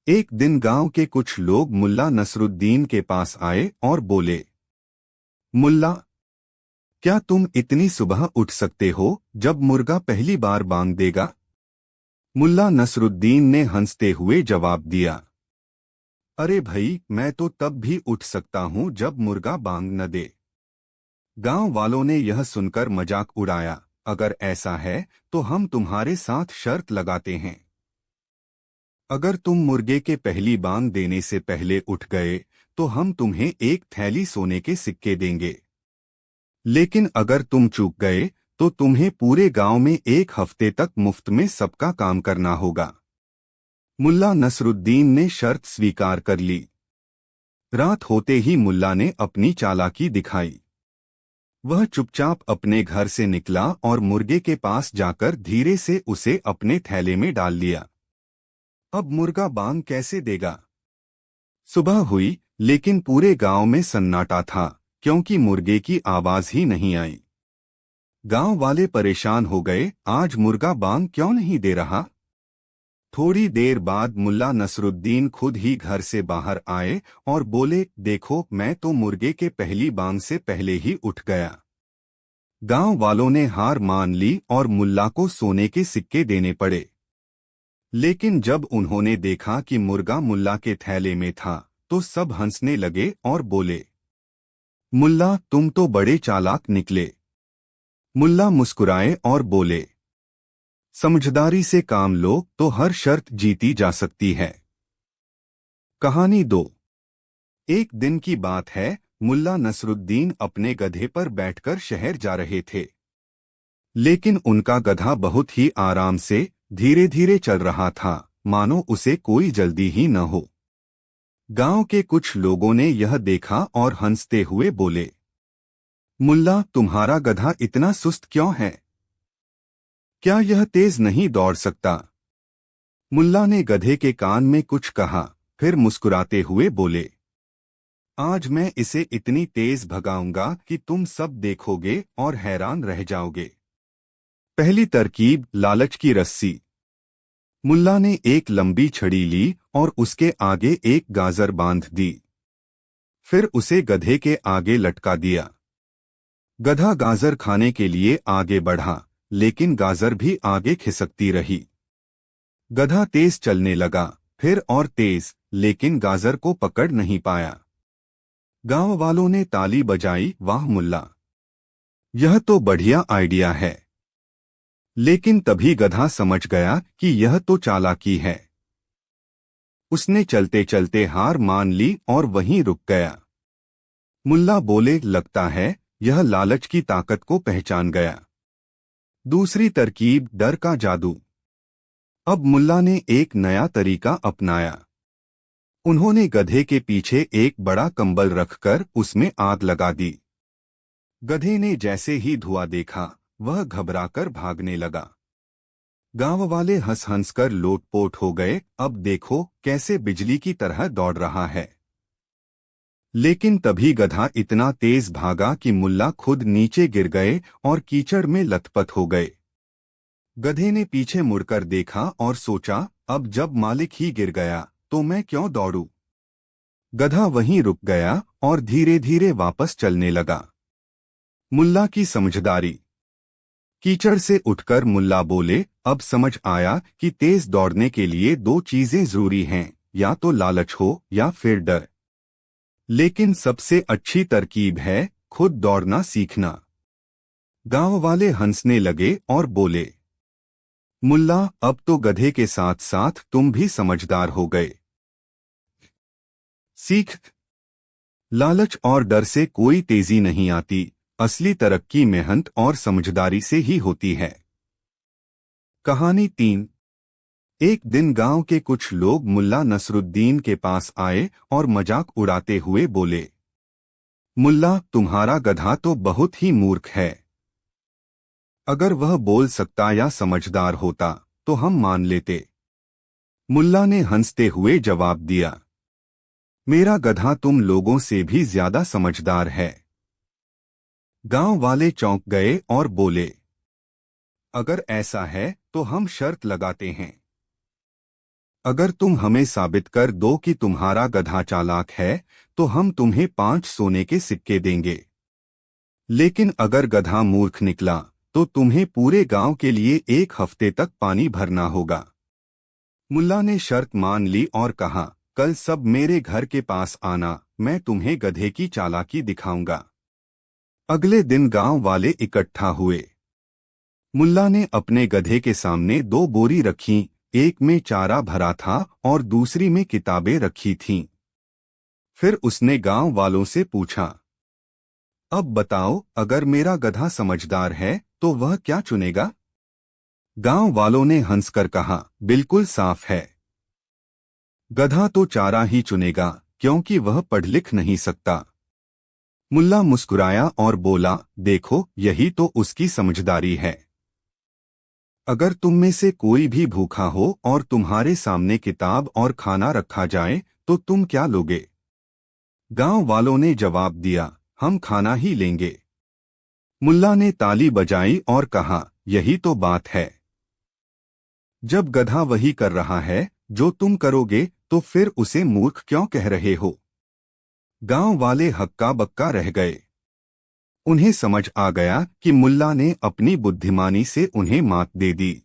एक दिन गांव के कुछ लोग मुल्ला नसरुद्दीन के पास आए और बोले, मुल्ला, क्या तुम इतनी सुबह उठ सकते हो जब मुर्गा पहली बार बांग देगा? मुल्ला नसरुद्दीन ने हंसते हुए जवाब दिया, अरे भाई, मैं तो तब भी उठ सकता हूँ जब मुर्गा बांग न दे। गांव वालों ने यह सुनकर मजाक उड़ाया, अगर ऐसा है तो हम तुम्हारे साथ शर्त लगाते हैं। अगर तुम मुर्गे के पहली बांग देने से पहले उठ गए तो हम तुम्हें एक थैली सोने के सिक्के देंगे। लेकिन अगर तुम चूक गए तो तुम्हें पूरे गांव में एक हफ्ते तक मुफ्त में सबका काम करना होगा। मुल्ला नसरुद्दीन ने शर्त स्वीकार कर ली। रात होते ही मुल्ला ने अपनी चालाकी दिखाई। वह चुपचाप अपने घर से निकला और मुर्गे के पास जाकर धीरे से उसे अपने थैले में डाल लिया। अब मुर्गा बांग कैसे देगा? सुबह हुई, लेकिन पूरे गांव में सन्नाटा था, क्योंकि मुर्गे की आवाज ही नहीं आई। गांव वाले परेशान हो गए, आज मुर्गा बांग क्यों नहीं दे रहा? थोड़ी देर बाद मुल्ला नसरुद्दीन खुद ही घर से बाहर आए और बोले, देखो, मैं तो मुर्गे के पहली बांग से पहले ही उठ गया। गांव वालों ने हार मान ली और मुल्ला को सोने के सिक्के देने पड़े। लेकिन जब उन्होंने देखा कि मुर्गा मुल्ला के थैले में था तो सब हंसने लगे और बोले, मुल्ला, तुम तो बड़े चालाक निकले। मुल्ला मुस्कुराए और बोले, समझदारी से काम लो तो हर शर्त जीती जा सकती है। कहानी 2। एक दिन की बात है, मुल्ला नसरुद्दीन अपने गधे पर बैठकर शहर जा रहे थे। लेकिन उनका गधा बहुत ही आराम से धीरे धीरे चल रहा था, मानो उसे कोई जल्दी ही न हो। गांव के कुछ लोगों ने यह देखा और हंसते हुए बोले, मुल्ला, तुम्हारा गधा इतना सुस्त क्यों है? क्या यह तेज नहीं दौड़ सकता? मुल्ला ने गधे के कान में कुछ कहा, फिर मुस्कुराते हुए बोले, आज मैं इसे इतनी तेज भगाऊंगा कि तुम सब देखोगे और हैरान रह जाओगे। पहली तरकीब, लालच की रस्सी। मुल्ला ने एक लंबी छड़ी ली और उसके आगे एक गाजर बांध दी। फिर उसे गधे के आगे लटका दिया। गधा गाजर खाने के लिए आगे बढ़ा, लेकिन गाजर भी आगे खिसकती रही। गधा तेज चलने लगा, फिर और तेज, लेकिन गाजर को पकड़ नहीं पाया। गांव वालों ने ताली बजाई, वाह मुल्ला, यह तो बढ़िया आइडिया है। लेकिन तभी गधा समझ गया कि यह तो चालाकी है। उसने चलते चलते हार मान ली और वहीं रुक गया। मुल्ला बोले, लगता है यह लालच की ताकत को पहचान गया। दूसरी तरकीब, डर का जादू। अब मुल्ला ने एक नया तरीका अपनाया। उन्होंने गधे के पीछे एक बड़ा कंबल रखकर उसमें आग लगा दी। गधे ने जैसे ही धुआं देखा, वह घबराकर भागने लगा। गांव वाले हंस हंसकर लोटपोट हो गए, अब देखो कैसे बिजली की तरह दौड़ रहा है। लेकिन तभी गधा इतना तेज भागा कि मुल्ला खुद नीचे गिर गए और कीचड़ में लथपथ हो गए। गधे ने पीछे मुड़कर देखा और सोचा, अब जब मालिक ही गिर गया तो मैं क्यों दौड़ूं। गधा वहीं रुक गया और धीरे धीरे वापस चलने लगा। मुल्ला की समझदारी। कीचड़ से उठकर मुल्ला बोले, अब समझ आया कि तेज दौड़ने के लिए दो चीजें जरूरी हैं, या तो लालच हो या फिर डर। लेकिन सबसे अच्छी तरकीब है खुद दौड़ना सीखना। गांव वाले हंसने लगे और बोले, मुल्ला, अब तो गधे के साथ साथ तुम भी समझदार हो गए। सीख। लालच और डर से कोई तेजी नहीं आती, असली तरक्की मेहनत और समझदारी से ही होती है। कहानी 3। एक दिन गांव के कुछ लोग मुल्ला नसरुद्दीन के पास आए और मजाक उड़ाते हुए बोले, मुल्ला, तुम्हारा गधा तो बहुत ही मूर्ख है। अगर वह बोल सकता या समझदार होता तो हम मान लेते। मुल्ला ने हंसते हुए जवाब दिया, मेरा गधा तुम लोगों से भी ज्यादा समझदार है। गांव वाले चौंक गए और बोले, अगर ऐसा है तो हम शर्त लगाते हैं। अगर तुम हमें साबित कर दो कि तुम्हारा गधा चालाक है तो हम तुम्हें 5 सोने के सिक्के देंगे। लेकिन अगर गधा मूर्ख निकला तो तुम्हें पूरे गांव के लिए 1 हफ्ते तक पानी भरना होगा। मुल्ला ने शर्त मान ली और कहा, कल सब मेरे घर के पास आना, मैं तुम्हें गधे की चालाकी दिखाऊंगा। अगले दिन गांव वाले इकट्ठा हुए। मुल्ला ने अपने गधे के सामने 2 बोरी रखीं, एक में चारा भरा था और दूसरी में किताबें रखी थीं। फिर उसने गांव वालों से पूछा, अब बताओ, अगर मेरा गधा समझदार है तो वह क्या चुनेगा? गांव वालों ने हंसकर कहा, बिल्कुल साफ है। गधा तो चारा ही चुनेगा क्योंकि वह पढ़ लिख नहीं सकता। मुल्ला मुस्कुराया और बोला, देखो, यही तो उसकी समझदारी है। अगर तुम में से कोई भी भूखा हो और तुम्हारे सामने किताब और खाना रखा जाए तो तुम क्या लोगे? गांव वालों ने जवाब दिया, हम खाना ही लेंगे। मुल्ला ने ताली बजाई और कहा, यही तो बात है। जब गधा वही कर रहा है जो तुम करोगे तो फिर उसे मूर्ख क्यों कह रहे हो? गांव वाले हक्का बक्का रह गए। उन्हें समझ आ गया कि मुल्ला ने अपनी बुद्धिमानी से उन्हें मात दे दी।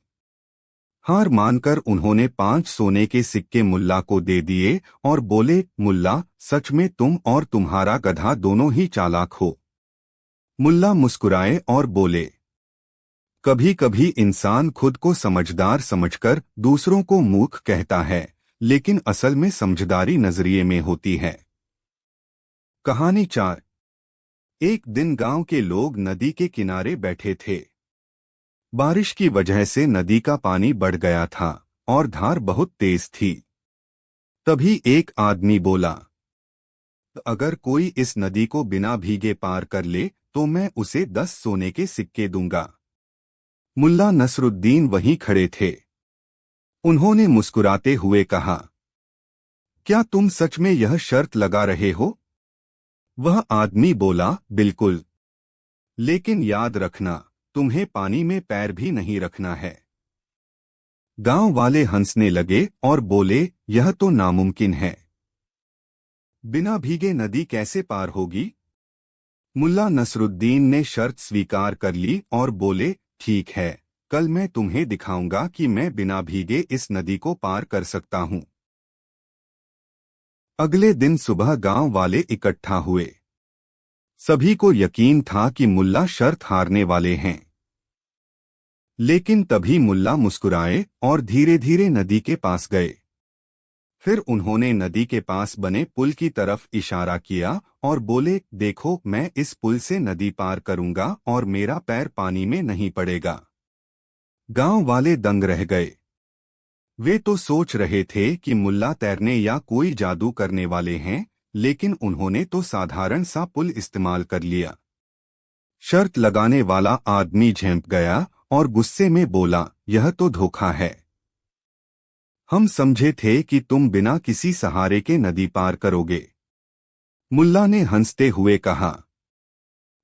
हार मानकर उन्होंने 5 सोने के सिक्के मुल्ला को दे दिए और बोले, मुल्ला, सच में तुम और तुम्हारा गधा दोनों ही चालाक हो। मुल्ला मुस्कुराए और बोले, कभी कभी इंसान खुद को समझदार समझकर दूसरों को मूर्ख कहता है, लेकिन असल में समझदारी नजरिए में होती है। कहानी 4। एक दिन गांव के लोग नदी के किनारे बैठे थे। बारिश की वजह से नदी का पानी बढ़ गया था और धार बहुत तेज थी। तभी एक आदमी बोला, अगर कोई इस नदी को बिना भीगे पार कर ले तो मैं उसे 10 सोने के सिक्के दूंगा। मुल्ला नसरुद्दीन वहीं खड़े थे। उन्होंने मुस्कुराते हुए कहा, क्या तुम सच में यह शर्त लगा रहे हो? वह आदमी बोला, बिल्कुल। लेकिन याद रखना, तुम्हें पानी में पैर भी नहीं रखना है। गांव वाले हंसने लगे और बोले, यह तो नामुमकिन है। बिना भीगे नदी कैसे पार होगी? मुल्ला नसरुद्दीन ने शर्त स्वीकार कर ली और बोले, ठीक है, कल मैं तुम्हें दिखाऊंगा कि मैं बिना भीगे इस नदी को पार कर सकता हूं। अगले दिन सुबह गांव वाले इकट्ठा हुए। सभी को यकीन था कि मुल्ला शर्त हारने वाले हैं। लेकिन तभी मुल्ला मुस्कुराए और धीरे धीरे नदी के पास गए। फिर उन्होंने नदी के पास बने पुल की तरफ इशारा किया और बोले, देखो, मैं इस पुल से नदी पार करूंगा और मेरा पैर पानी में नहीं पड़ेगा। गांव वाले दंग रह गए। वे तो सोच रहे थे कि मुल्ला तैरने या कोई जादू करने वाले हैं, लेकिन उन्होंने तो साधारण सा पुल इस्तेमाल कर लिया। शर्त लगाने वाला आदमी झेंप गया और गुस्से में बोला, यह तो धोखा है। हम समझे थे कि तुम बिना किसी सहारे के नदी पार करोगे। मुल्ला ने हंसते हुए कहा,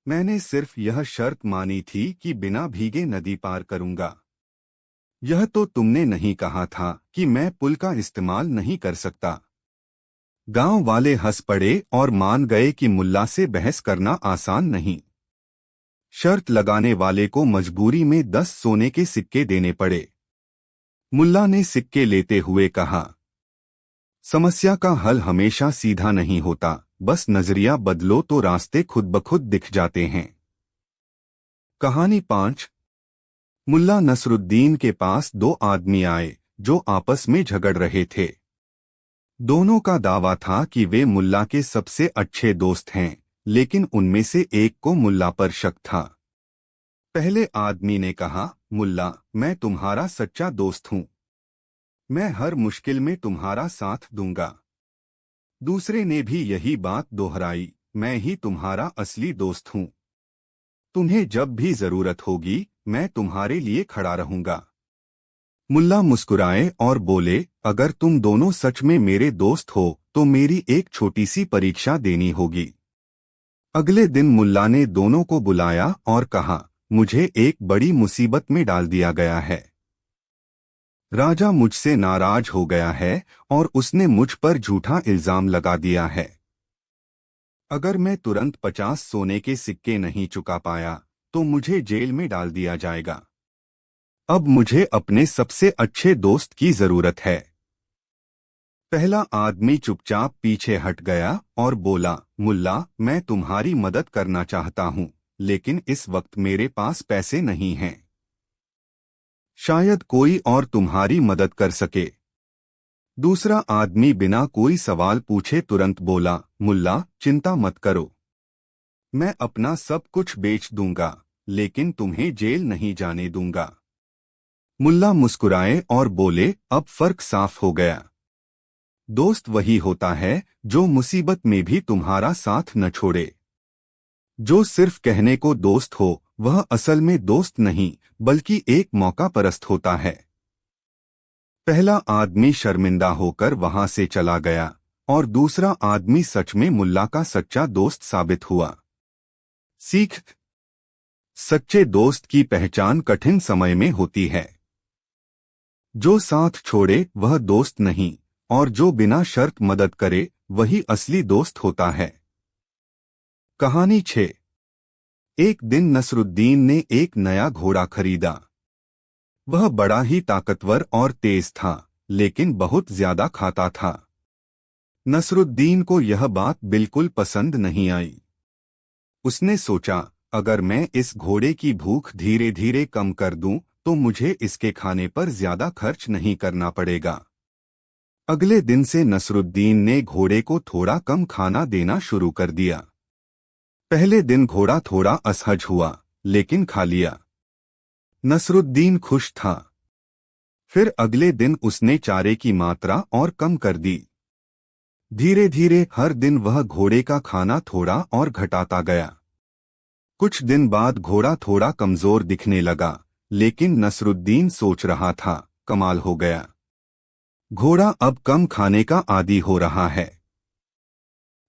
मैंने सिर्फ यह शर्त मानी थी कि बिना भीगे नदी पार करूंगा। यह तो तुमने नहीं कहा था कि मैं पुल का इस्तेमाल नहीं कर सकता। गांव वाले हंस पड़े और मान गए कि मुल्ला से बहस करना आसान नहीं। शर्त लगाने वाले को मजबूरी में 10 सोने के सिक्के देने पड़े। मुल्ला ने सिक्के लेते हुए कहा, समस्या का हल हमेशा सीधा नहीं होता, बस नजरिया बदलो तो रास्ते खुद ब खुद दिख जाते हैं। कहानी 5। मुल्ला नसरुद्दीन के पास 2 आदमी आए जो आपस में झगड़ रहे थे। दोनों का दावा था कि वे मुल्ला के सबसे अच्छे दोस्त हैं, लेकिन उनमें से एक को मुल्ला पर शक था। पहले आदमी ने कहा, मुल्ला, मैं तुम्हारा सच्चा दोस्त हूं। मैं हर मुश्किल में तुम्हारा साथ दूंगा। दूसरे ने भी यही बात दोहराई, मैं ही तुम्हारा असली दोस्त हूं। तुम्हें जब भी जरूरत होगी मैं तुम्हारे लिए खड़ा रहूंगा। मुल्ला मुस्कुराए और बोले, अगर तुम दोनों सच में मेरे दोस्त हो तो मेरी एक छोटी सी परीक्षा देनी होगी। अगले दिन मुल्ला ने दोनों को बुलाया और कहा, मुझे एक बड़ी मुसीबत में डाल दिया गया है। राजा मुझसे नाराज हो गया है और उसने मुझ पर झूठा इल्जाम लगा दिया है। अगर मैं तुरंत 50 सोने के सिक्के नहीं चुका पाया तो मुझे जेल में डाल दिया जाएगा। अब मुझे अपने सबसे अच्छे दोस्त की जरूरत है। पहला आदमी चुपचाप पीछे हट गया और बोला, मुल्ला, मैं तुम्हारी मदद करना चाहता हूँ, लेकिन इस वक्त मेरे पास पैसे नहीं हैं। शायद कोई और तुम्हारी मदद कर सके। दूसरा आदमी बिना कोई सवाल पूछे तुरंत बोला, मुल्ला, चिंता मत करो, मैं अपना सब कुछ बेच दूंगा, लेकिन तुम्हें जेल नहीं जाने दूंगा। मुल्ला मुस्कुराए और बोले, अब फर्क साफ हो गया। दोस्त वही होता है जो मुसीबत में भी तुम्हारा साथ न छोड़े। जो सिर्फ कहने को दोस्त हो वह असल में दोस्त नहीं बल्कि एक मौका परस्त होता है। पहला आदमी शर्मिंदा होकर वहां से चला गया और दूसरा आदमी सच में मुल्ला का सच्चा दोस्त साबित हुआ। सीख: सच्चे दोस्त की पहचान कठिन समय में होती है। जो साथ छोड़े वह दोस्त नहीं, और जो बिना शर्त मदद करे वही असली दोस्त होता है। कहानी 6। एक दिन नसरुद्दीन ने एक नया घोड़ा खरीदा। वह बड़ा ही ताकतवर और तेज था, लेकिन बहुत ज्यादा खाता था। नसरुद्दीन को यह बात बिल्कुल पसंद नहीं आई। उसने सोचा, अगर मैं इस घोड़े की भूख धीरे धीरे कम कर दूं तो मुझे इसके खाने पर ज्यादा खर्च नहीं करना पड़ेगा। अगले दिन से नसरुद्दीन ने घोड़े को थोड़ा कम खाना देना शुरू कर दिया। पहले दिन घोड़ा थोड़ा असहज हुआ, लेकिन खा लिया। नसरुद्दीन खुश था। फिर अगले दिन उसने चारे की मात्रा और कम कर दी। धीरे धीरे हर दिन वह घोड़े का खाना थोड़ा और घटाता गया। कुछ दिन बाद घोड़ा थोड़ा कमजोर दिखने लगा, लेकिन नसरुद्दीन सोच रहा था, कमाल हो गया, घोड़ा अब कम खाने का आदी हो रहा है।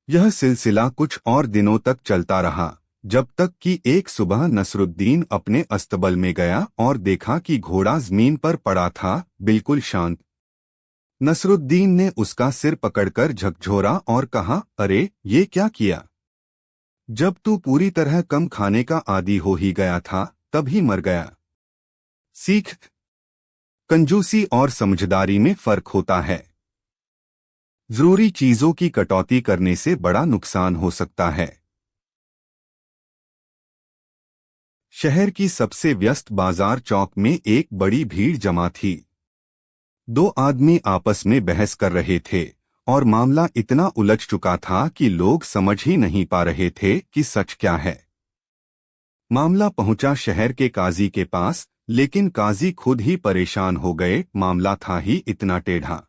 यह सिलसिला कुछ और दिनों तक चलता रहा, जब तक कि एक सुबह नसरुद्दीन अपने अस्तबल में गया और देखा कि घोड़ा जमीन पर पड़ा था, बिल्कुल शांत। नसरुद्दीन ने उसका सिर पकड़कर झकझोरा और कहा, अरे ये क्या किया? जब तू पूरी तरह कम खाने का आदी हो ही गया था तब ही मर गया। सीख: कंजूसी और समझदारी में फर्क होता है। जरूरी चीजों की कटौती करने से बड़ा नुकसान हो सकता है। शहर की सबसे व्यस्त बाजार चौक में एक बड़ी भीड़ जमा थी। दो आदमी आपस में बहस कर रहे थे और मामला इतना उलझ चुका था कि लोग समझ ही नहीं पा रहे थे कि सच क्या है। मामला पहुंचा शहर के काजी के पास, लेकिन काजी खुद ही परेशान हो गए, मामला था ही इतना टेढ़ा।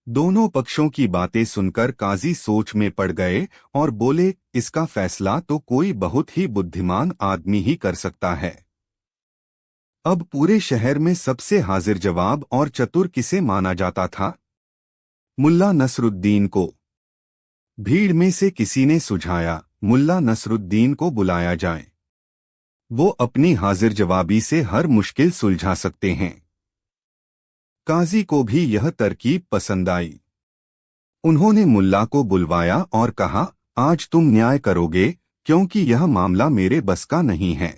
दोनों पक्षों की बातें सुनकर काजी सोच में पड़ गए और बोले, इसका फैसला तो कोई बहुत ही बुद्धिमान आदमी ही कर सकता है। अब पूरे शहर में सबसे हाजिर जवाब और चतुर किसे माना जाता था? मुल्ला नसरुद्दीन को। भीड़ में से किसी ने सुझाया, मुल्ला नसरुद्दीन को बुलाया जाए। वो अपनी हाजिर जवाबी से हर मुश्किल सुलझा सकते हैं। काजी को भी यह तरकीब पसंद आई। उन्होंने मुल्ला को बुलवाया और कहा, आज तुम न्याय करोगे, क्योंकि यह मामला मेरे बस का नहीं है।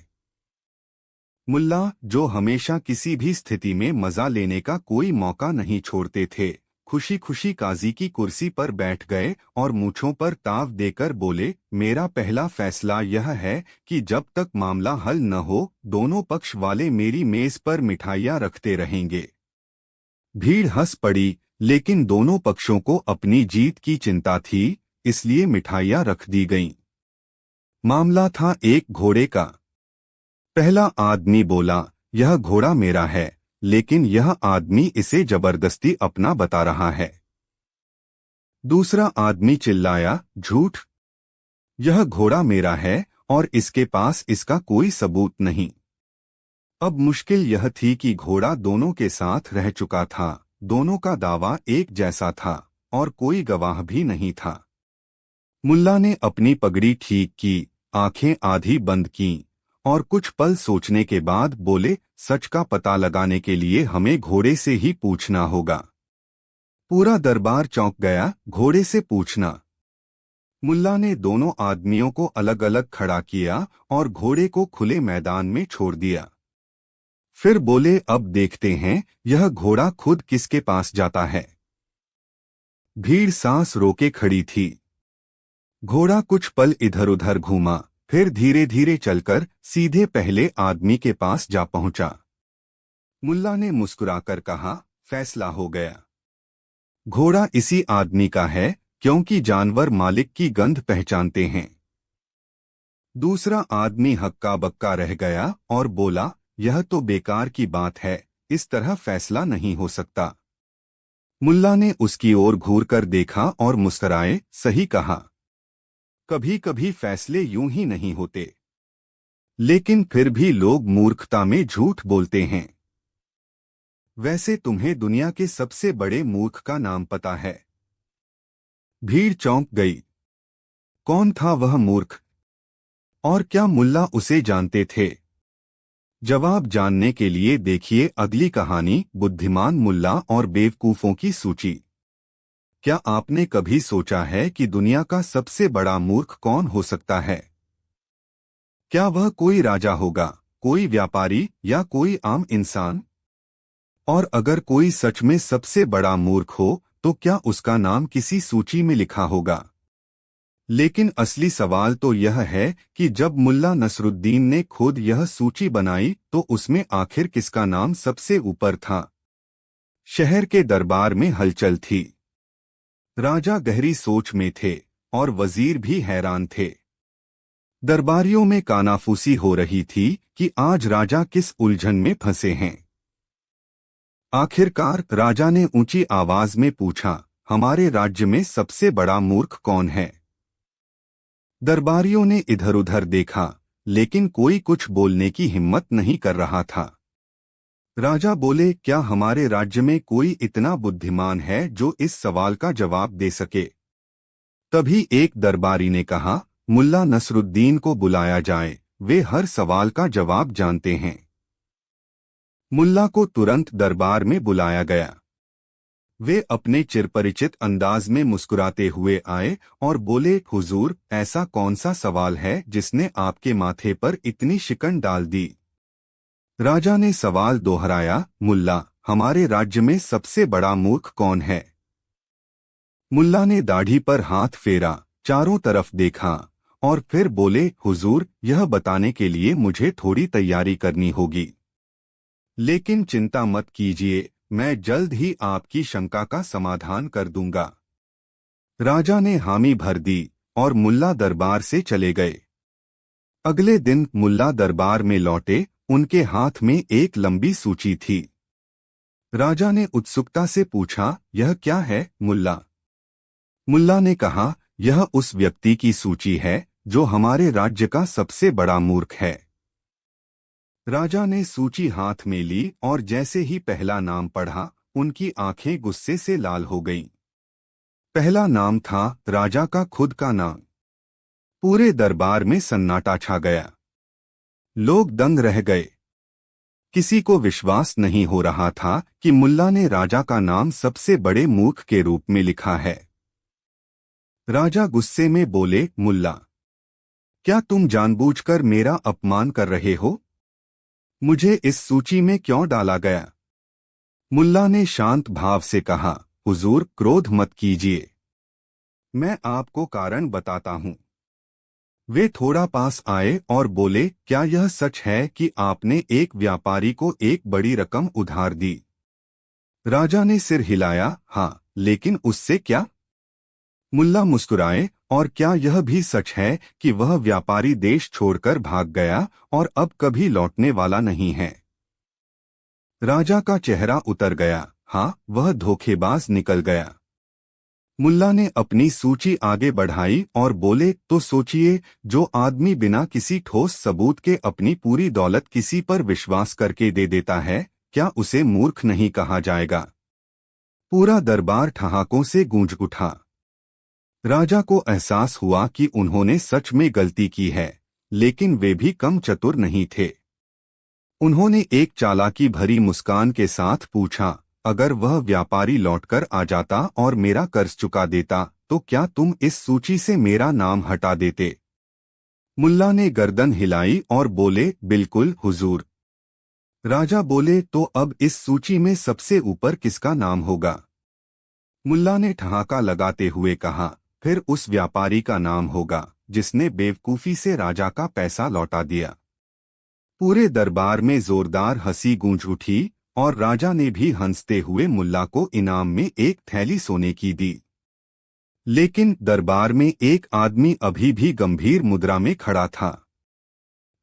मुल्ला, जो हमेशा किसी भी स्थिति में मजा लेने का कोई मौका नहीं छोड़ते थे, खुशी खुशी काजी की कुर्सी पर बैठ गए और मूंछों पर ताव देकर बोले, मेरा पहला फैसला यह है कि जब तक मामला हल न हो दोनों पक्ष वाले मेरी मेज पर मिठाइयाँ रखते रहेंगे। भीड़ हंस पड़ी, लेकिन दोनों पक्षों को अपनी जीत की चिंता थी, इसलिए मिठाइयाँ रख दी गईं। मामला था एक घोड़े का। पहला आदमी बोला, यह घोड़ा मेरा है, लेकिन यह आदमी इसे जबरदस्ती अपना बता रहा है। दूसरा आदमी चिल्लाया, झूठ, यह घोड़ा मेरा है और इसके पास इसका कोई सबूत नहीं। अब मुश्किल यह थी कि घोड़ा दोनों के साथ रह चुका था, दोनों का दावा एक जैसा था और कोई गवाह भी नहीं था। मुल्ला ने अपनी पगड़ी ठीक की, आंखें आधी बंद कीं और कुछ पल सोचने के बाद बोले, सच का पता लगाने के लिए हमें घोड़े से ही पूछना होगा। पूरा दरबार चौंक गया। घोड़े से पूछना? मुल्ला ने दोनों आदमियों को अलग अलग खड़ा किया और घोड़े को खुले मैदान में छोड़ दिया। फिर बोले, अब देखते हैं यह घोड़ा खुद किसके पास जाता है। भीड़ सांस रोके खड़ी थी। घोड़ा कुछ पल इधर उधर घूमा, फिर धीरे धीरे चलकर सीधे पहले आदमी के पास जा पहुंचा। मुल्ला ने मुस्कुराकर कहा, फैसला हो गया। घोड़ा इसी आदमी का है, क्योंकि जानवर मालिक की गंध पहचानते हैं। दूसरा आदमी हक्का बक्का रह गया और बोला, यह तो बेकार की बात है, इस तरह फैसला नहीं हो सकता। मुल्ला ने उसकी ओर घूरकर देखा और मुस्कुराए, सही कहा। कभी कभी फैसले यूं ही नहीं होते, लेकिन फिर भी लोग मूर्खता में झूठ बोलते हैं। वैसे तुम्हें दुनिया के सबसे बड़े मूर्ख का नाम पता है? भीड़ चौंक गई। कौन था वह मूर्ख, और क्या मुल्ला उसे जानते थे? जवाब जानने के लिए देखिए अगली कहानी, बुद्धिमान मुल्ला और बेवकूफों की सूची। क्या आपने कभी सोचा है कि दुनिया का सबसे बड़ा मूर्ख कौन हो सकता है? क्या वह कोई राजा होगा, कोई व्यापारी या कोई आम इंसान? और अगर कोई सच में सबसे बड़ा मूर्ख हो तो क्या उसका नाम किसी सूची में लिखा होगा? लेकिन असली सवाल तो यह है कि जब मुल्ला नसरुद्दीन ने खुद यह सूची बनाई तो उसमें आखिर किसका नाम सबसे ऊपर था? शहर के दरबार में हलचल थी। राजा गहरी सोच में थे और वजीर भी हैरान थे। दरबारियों में कानाफूसी हो रही थी कि आज राजा किस उलझन में फंसे हैं। आखिरकार राजा ने ऊंची आवाज में पूछा, हमारे राज्य में सबसे बड़ा मूर्ख कौन है? दरबारियों ने इधर उधर देखा, लेकिन कोई कुछ बोलने की हिम्मत नहीं कर रहा था। राजा बोले, क्या हमारे राज्य में कोई इतना बुद्धिमान है जो इस सवाल का जवाब दे सके? तभी एक दरबारी ने कहा, मुल्ला नसरुद्दीन को बुलाया जाए, वे हर सवाल का जवाब जानते हैं। मुल्ला को तुरंत दरबार में बुलाया गया। वे अपने चिरपरिचित अंदाज में मुस्कुराते हुए आए और बोले, हुजूर, ऐसा कौन सा सवाल है जिसने आपके माथे पर इतनी शिकन डाल दी? राजा ने सवाल दोहराया, मुल्ला, हमारे राज्य में सबसे बड़ा मूर्ख कौन है? मुल्ला ने दाढ़ी पर हाथ फेरा, चारों तरफ देखा और फिर बोले, हुजूर, यह बताने के लिए मुझे थोड़ी तैयारी करनी होगी। लेकिन चिंता मत कीजिए, मैं जल्द ही आपकी शंका का समाधान कर दूंगा। राजा ने हामी भर दी और मुल्ला दरबार से चले गए। अगले दिन मुल्ला दरबार में लौटे, उनके हाथ में एक लंबी सूची थी। राजा ने उत्सुकता से पूछा, यह क्या है मुल्ला? मुल्ला ने कहा, यह उस व्यक्ति की सूची है जो हमारे राज्य का सबसे बड़ा मूर्ख है। राजा ने सूची हाथ में ली और जैसे ही पहला नाम पढ़ा, उनकी आंखें गुस्से से लाल हो गईं। पहला नाम था राजा का खुद का नाम। पूरे दरबार में सन्नाटा छा गया। लोग दंग रह गए। किसी को विश्वास नहीं हो रहा था कि मुल्ला ने राजा का नाम सबसे बड़े मूर्ख के रूप में लिखा है। राजा गुस्से में बोले, मुल्ला, क्या तुम जानबूझकर मेरा अपमान कर रहे हो? मुझे इस सूची में क्यों डाला गया? मुल्ला ने शांत भाव से कहा, हुजूर, क्रोध मत कीजिए, मैं आपको कारण बताता हूं। वे थोड़ा पास आए और बोले, क्या यह सच है कि आपने एक व्यापारी को एक बड़ी रकम उधार दी? राजा ने सिर हिलाया, हाँ, लेकिन उससे क्या? मुल्ला मुस्कुराए, और क्या यह भी सच है कि वह व्यापारी देश छोड़कर भाग गया और अब कभी लौटने वाला नहीं है? राजा का चेहरा उतर गया, हाँ, वह धोखेबाज निकल गया। मुल्ला ने अपनी सूची आगे बढ़ाई और बोले, तो सोचिए, जो आदमी बिना किसी ठोस सबूत के अपनी पूरी दौलत किसी पर विश्वास करके दे देता है, क्या उसे मूर्ख नहीं कहा जाएगा? पूरा दरबार ठहाकों से गूंज उठा। राजा को एहसास हुआ कि उन्होंने सच में गलती की है, लेकिन वे भी कम चतुर नहीं थे। उन्होंने एक चालाकी भरी मुस्कान के साथ पूछा, अगर वह व्यापारी लौटकर आ जाता और मेरा कर्ज चुका देता तो क्या तुम इस सूची से मेरा नाम हटा देते? मुल्ला ने गर्दन हिलाई और बोले, बिल्कुल हुजूर। राजा बोले, तो अब इस सूची में सबसे ऊपर किसका नाम होगा? मुल्ला ने ठहाका लगाते हुए कहा, फिर उस व्यापारी का नाम होगा जिसने बेवकूफी से राजा का पैसा लौटा दिया। पूरे दरबार में जोरदार हंसी गूंज उठी और राजा ने भी हंसते हुए मुल्ला को इनाम में एक थैली सोने की दी। लेकिन दरबार में एक आदमी अभी भी गंभीर मुद्रा में खड़ा था।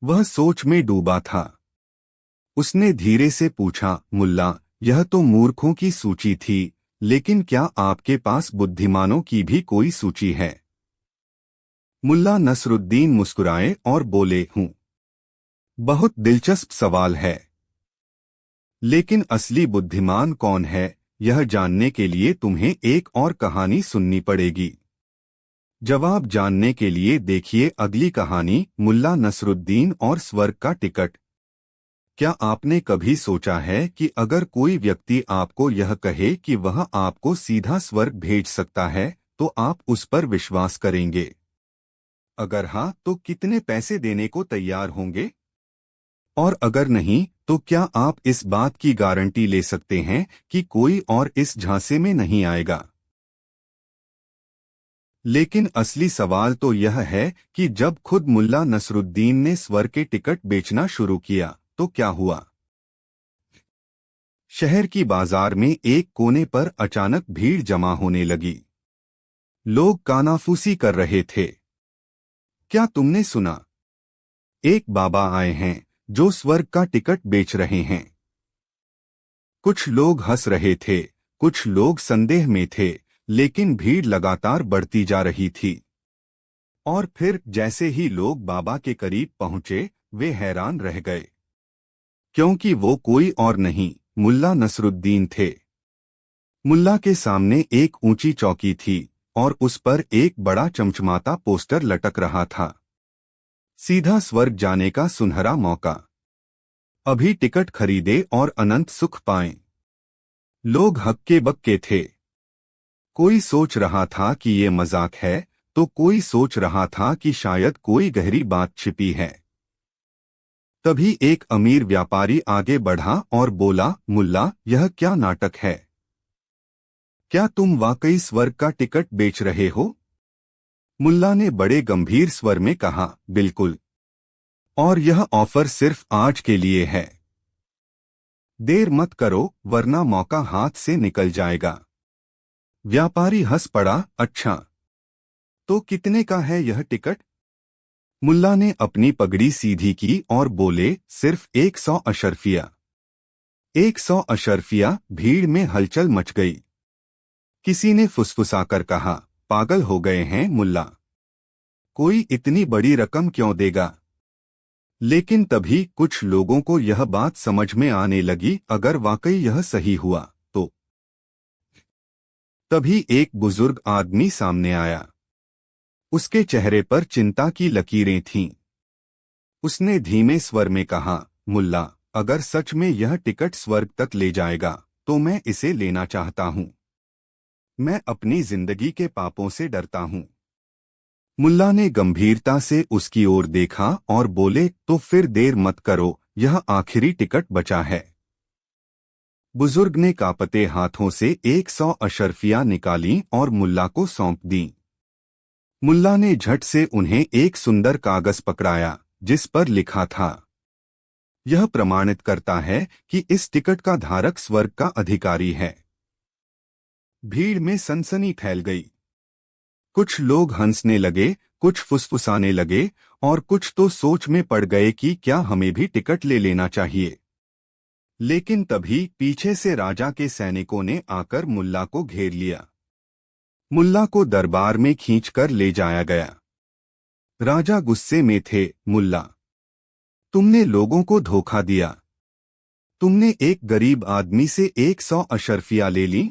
वह सोच में डूबा था। उसने धीरे से पूछा, मुल्ला, यह तो मूर्खों की सूची थी, लेकिन क्या आपके पास बुद्धिमानों की भी कोई सूची है? मुल्ला नसरुद्दीन मुस्कुराए और बोले, हूं। बहुत दिलचस्प सवाल है। लेकिन असली बुद्धिमान कौन है, यह जानने के लिए तुम्हें एक और कहानी सुननी पड़ेगी। जवाब जानने के लिए देखिए अगली कहानी, मुल्ला नसरुद्दीन और स्वर्ग का टिकट। क्या आपने कभी सोचा है कि अगर कोई व्यक्ति आपको यह कहे कि वह आपको सीधा स्वर्ग भेज सकता है, तो आप उस पर विश्वास करेंगे? अगर हाँ, तो कितने पैसे देने को तैयार होंगे? और अगर नहीं, तो क्या आप इस बात की गारंटी ले सकते हैं कि कोई और इस झांसे में नहीं आएगा? लेकिन असली सवाल तो यह है कि जब खुद मुल्ला नसरुद्दीन ने स्वर्ग के टिकट बेचना शुरू किया तो क्या हुआ? शहर की बाजार में एक कोने पर अचानक भीड़ जमा होने लगी। लोग कानाफूसी कर रहे थे। क्या तुमने सुना? एक बाबा आए हैं जो स्वर्ग का टिकट बेच रहे हैं। कुछ लोग हंस रहे थे, कुछ लोग संदेह में थे, लेकिन भीड़ लगातार बढ़ती जा रही थी। और फिर जैसे ही लोग बाबा के करीब पहुंचे, वे हैरान रह गए, क्योंकि वो कोई और नहीं, मुल्ला नसरुद्दीन थे। मुल्ला के सामने एक ऊंची चौकी थी और उस पर एक बड़ा चमचमाता पोस्टर लटक रहा था, सीधा स्वर्ग जाने का सुनहरा मौका। अभी टिकट खरीदे और अनंत सुख पाएं। लोग हक्के बक्के थे। कोई सोच रहा था कि ये मजाक है, तो कोई सोच रहा था कि शायद कोई गहरी बात छिपी है। तभी एक अमीर व्यापारी आगे बढ़ा और बोला, मुल्ला, यह क्या नाटक है? क्या तुम वाकई स्वर्ग का टिकट बेच रहे हो? मुल्ला ने बड़े गंभीर स्वर में कहा, बिल्कुल। और यह ऑफर सिर्फ आज के लिए है। देर मत करो, वरना मौका हाथ से निकल जाएगा। व्यापारी हंस पड़ा, अच्छा, तो कितने का है यह टिकट? मुल्ला ने अपनी पगड़ी सीधी की और बोले, सिर्फ 100 अशर्फिया। 100 अशर्फिया। भीड़ में हलचल मच गई। किसी ने फुसफुसाकर कहा, पागल हो गए हैं मुल्ला, कोई इतनी बड़ी रकम क्यों देगा? लेकिन तभी कुछ लोगों को यह बात समझ में आने लगी, अगर वाकई यह सही हुआ तो। तभी एक बुजुर्ग आदमी सामने आया। उसके चेहरे पर चिंता की लकीरें थीं। उसने धीमे स्वर में कहा, मुल्ला, अगर सच में यह टिकट स्वर्ग तक ले जाएगा तो मैं इसे लेना चाहता हूं। मैं अपनी जिंदगी के पापों से डरता हूं। मुल्ला ने गंभीरता से उसकी ओर देखा और बोले, तो फिर देर मत करो, यह आखिरी टिकट बचा है। बुजुर्ग ने कांपते हाथों से 100 अशर्फियां निकाली और मुल्ला को सौंप दी। मुल्ला ने झट से उन्हें एक सुंदर कागज पकड़ाया जिस पर लिखा था, यह प्रमाणित करता है कि इस टिकट का धारक स्वर्ग का अधिकारी है। भीड़ में सनसनी फैल गई। कुछ लोग हंसने लगे, कुछ फुसफुसाने लगे और कुछ तो सोच में पड़ गए कि क्या हमें भी टिकट ले लेना चाहिए। लेकिन तभी पीछे से राजा के सैनिकों ने आकर मुल्ला को घेर लिया। मुल्ला को दरबार में खींचकर ले जाया गया। राजा गुस्से में थे, मुल्ला, तुमने लोगों को धोखा दिया। तुमने एक गरीब आदमी से 100 अशर्फियां ले ली।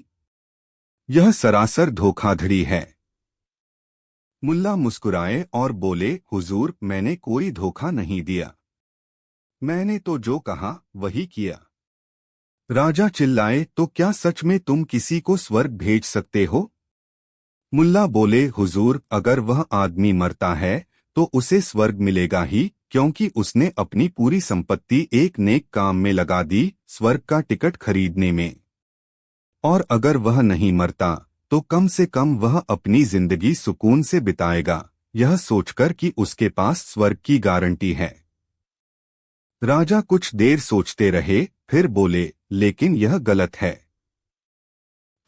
यह सरासर धोखाधड़ी है। मुल्ला मुस्कुराए और बोले, हुजूर, मैंने कोई धोखा नहीं दिया। मैंने तो जो कहा वही किया। राजा चिल्लाए, तो क्या सच में तुम किसी को स्वर्ग भेज सकते हो? मुल्ला बोले, हुजूर, अगर वह आदमी मरता है तो उसे स्वर्ग मिलेगा ही, क्योंकि उसने अपनी पूरी संपत्ति एक नेक काम में लगा दी, स्वर्ग का टिकट खरीदने में। और अगर वह नहीं मरता तो कम से कम वह अपनी जिंदगी सुकून से बिताएगा, यह सोचकर कि उसके पास स्वर्ग की गारंटी है। राजा कुछ देर सोचते रहे, फिर बोले, लेकिन यह गलत है।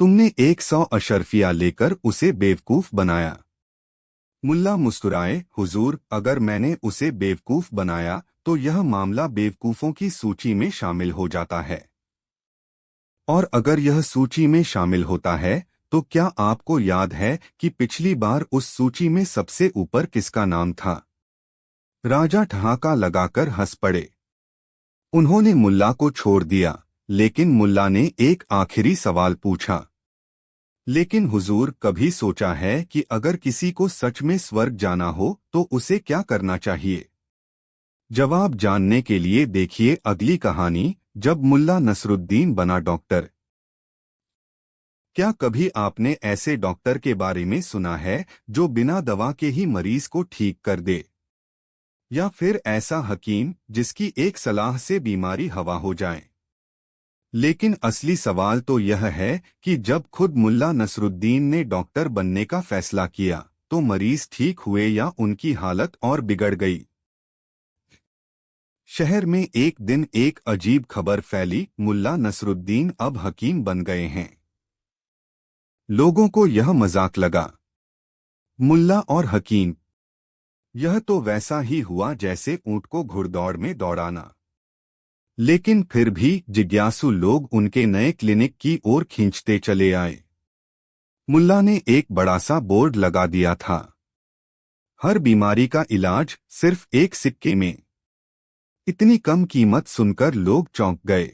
तुमने 100 अशर्फिया लेकर उसे बेवकूफ बनाया। मुल्ला मुस्कुराए, हुजूर, अगर मैंने उसे बेवकूफ बनाया तो यह मामला बेवकूफों की सूची में शामिल हो जाता है। और अगर यह सूची में शामिल होता है तो क्या आपको याद है कि पिछली बार उस सूची में सबसे ऊपर किसका नाम था? राजा ठहाका लगाकर हंस पड़े। उन्होंने मुल्ला को छोड़ दिया, लेकिन मुल्ला ने एक आखिरी सवाल पूछा। लेकिन हुजूर, कभी सोचा है कि अगर किसी को सच में स्वर्ग जाना हो तो उसे क्या करना चाहिए? जवाब जानने के लिए देखिए अगली कहानी, जब मुल्ला नसरुद्दीन बना डॉक्टर। क्या कभी आपने ऐसे डॉक्टर के बारे में सुना है जो बिना दवा के ही मरीज को ठीक कर दे? या फिर ऐसा हकीम जिसकी एक सलाह से बीमारी हवा हो जाए? लेकिन असली सवाल तो यह है कि जब खुद मुल्ला नसरुद्दीन ने डॉक्टर बनने का फैसला किया तो मरीज ठीक हुए या उनकी हालत और बिगड़ गई। शहर में एक दिन एक अजीब खबर फैली, मुल्ला नसरुद्दीन अब हकीम बन गए हैं। लोगों को यह मजाक लगा। मुल्ला और हकीम, यह तो वैसा ही हुआ जैसे ऊंट को घुड़दौड़ में दौड़ाना। लेकिन फिर भी जिज्ञासु लोग उनके नए क्लिनिक की ओर खींचते चले आए। मुल्ला ने एक बड़ा सा बोर्ड लगा दिया था, हर बीमारी का इलाज सिर्फ एक सिक्के में। इतनी कम कीमत सुनकर लोग चौंक गए।